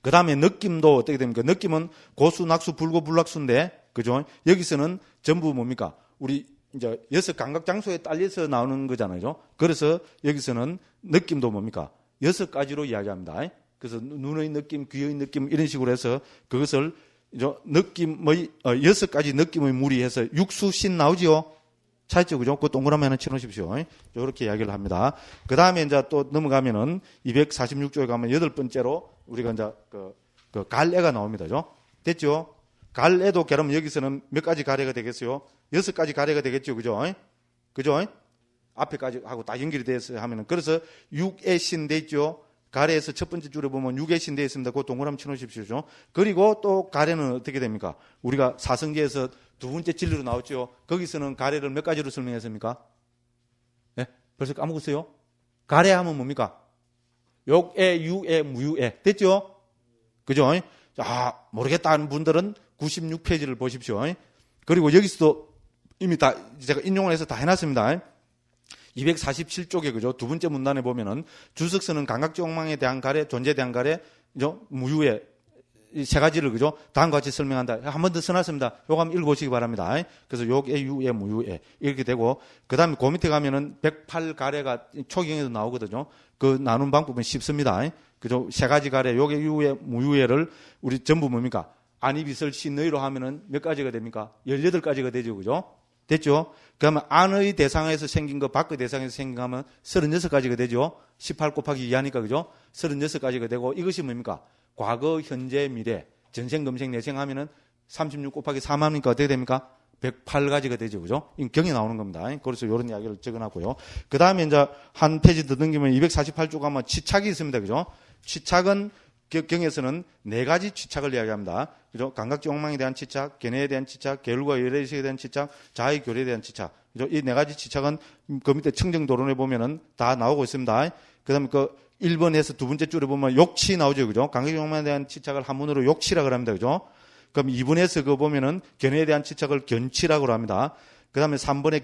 그 다음에 느낌도 어떻게 됩니까? 느낌은 고수, 낙수, 불고, 불락수인데 그죠? 여기서는 전부 뭡니까? 우리 이제 6 감각 장소에 딸려서 나오는 거잖아요. 그래서 여기서는 느낌도 뭡니까? 6가지로 이야기합니다. 그래서 눈의 느낌, 귀의 느낌 이런 식으로 해서 그것을 느낌의 6가지 느낌의 물이 해서 육수신 나오지요. 찾죠, 그죠? 그 동그라미 하나 쳐놓으십시오. 이렇게 이야기를 합니다. 그 다음에 이제 또 넘어가면은 246쪽에 가면 여덟 번째로 우리가 이제 그 갈래가 나옵니다. 됐죠? 갈래도 그러면 여기서는 몇 가지 가래가 되겠어요? 6가지 가래가 되겠죠, 그죠? 그죠? 앞에까지 하고 다 연결이 돼서 하면은 그래서 육의 신 돼 있죠. 가래에서 첫 번째 줄에 보면 육의 신 되어 있습니다. 그 동그라미 쳐놓으십시오. 그리고 또 가래는 어떻게 됩니까? 우리가 사성제에서 두 번째 진리로 나왔죠. 거기서는 가래를 몇 가지로 설명했습니까? 예? 벌써 까먹었어요? 가래하면 뭡니까? 욕에, 유에, 무유에. 됐죠? 그죠? 아, 모르겠다 하는 분들은 96페이지를 보십시오. 그리고 여기서도 이미 다 제가 인용을 해서 다 해놨습니다. 247쪽에 그죠? 두 번째 문단에 보면은 주석서는 감각정망에 대한 가래, 존재에 대한 가래, 무유의 이 세 가지를 그죠? 다음과 같이 설명한다. 한 번 더 써놨습니다. 요거 한번 읽어보시기 바랍니다. 그래서 욕에, 유에, 무유에 이렇게 되고 그 다음에 그 밑에 가면은 108가래가 초경에도 나오거든요. 그 나눈 방법은 쉽습니다. 그죠? 세 가지 가래, 욕에, 유에, 무유에를 우리 전부 뭡니까? 안이비설 시너이로 하면은 몇 가지가 됩니까? 18가지가 되죠. 그죠? 됐죠? 그러면 안의 대상에서 생긴 거, 밖의 대상에서 생긴 거 하면 36가지가 되죠? 18 곱하기 2 하니까, 그죠? 36가지가 되고, 이것이 뭡니까? 과거, 현재, 미래, 전생, 금생, 내생 하면은 36 곱하기 3 하니까 어떻게 됩니까? 108가지가 되죠. 그죠? 경에 나오는 겁니다. 그래서 이런 이야기를 적어놨고요. 그 다음에 이제 한 페이지 더 넘기면 248쪽 가면 치착이 있습니다. 그죠? 치착은 경에서는 네 가지 치착을 이야기합니다. 그죠? 감각정망에 대한 치착, 견해에 대한 치착, 계율과 의례의식에 대한 치착, 자의 교리에 대한 치착. 그죠? 이 네 가지 치착은 그 밑에 청정도론에 보면은 다 나오고 있습니다. 그 다음에 그 1번에서 두 번째 줄에 보면 욕치 나오죠. 그죠? 감각정망에 대한 치착을 한문으로 욕치라고 합니다. 그죠? 그럼 2번에서 그거 보면은 견해에 대한 치착을 견치라고 합니다. 그 다음에 3번에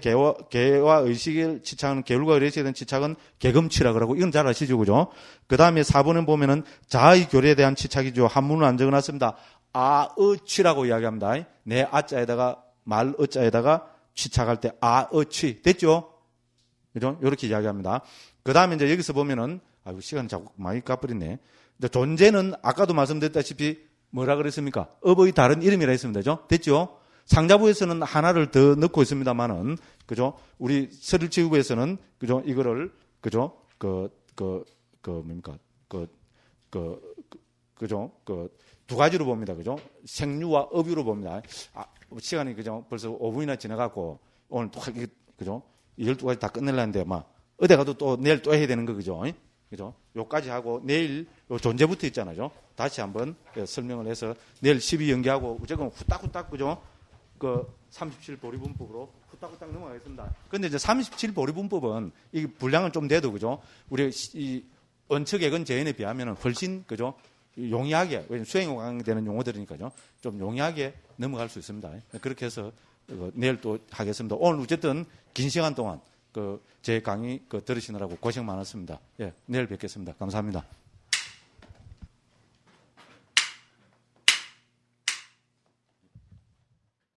개와 의식을 치착하는 계율과 의례식에 대한 치착은 개금치라고 하고, 이건 잘 아시죠? 그죠? 그 다음에 4번은 보면은 자의 교리에 대한 치착이죠. 한문은 안 적어놨습니다. 아어치라고 이야기합니다. 내 아자에다가 말 어자에다가 치착할 때 아어치. 됐죠? 그죠? 이렇게 이야기합니다. 그 다음에 이제 여기서 보면은, 아이고, 시간이 자꾸 많이 가버리네. 존재는 아까도 말씀드렸다시피 뭐라 그랬습니까? 업의 다른 이름이라 했습니다. 그죠? 됐죠? 상자부에서는 하나를 더 넣고 있습니다만은, 그죠? 우리 서ril체육부에서는, 그죠? 이거를, 그죠? 뭡니까? 그죠? 두 가지로 봅니다. 그죠? 생류와 업유로 봅니다. 아, 시간이, 그죠? 벌써 5분이나 지나가고, 오늘 또, 그죠? 12가지 다 끝내려는데, 막, 어디 가도 또 내일 또 해야 되는 거, 그죠? 그죠? 요까지 하고 내일 요 존재부터 있잖아요. 다시 한번 설명을 해서 내일 12연기하고 무조건 후딱후딱 그죠? 그 37보리분법으로 후딱후딱 넘어가겠습니다. 근데 이제 37보리분법은 이 분량은 좀 돼도 그죠? 우리 이 원칙액은 재현에 비하면 훨씬 그죠? 용이하게, 왜냐면 수행에 해당되는 용어들이니까요. 좀 용이하게 넘어갈 수 있습니다. 그렇게 해서 내일 또 하겠습니다. 오늘 어쨌든 긴 시간 동안 제 강의 들으시느라고 고생 많았습니다. 예, 내일 뵙겠습니다. 감사합니다.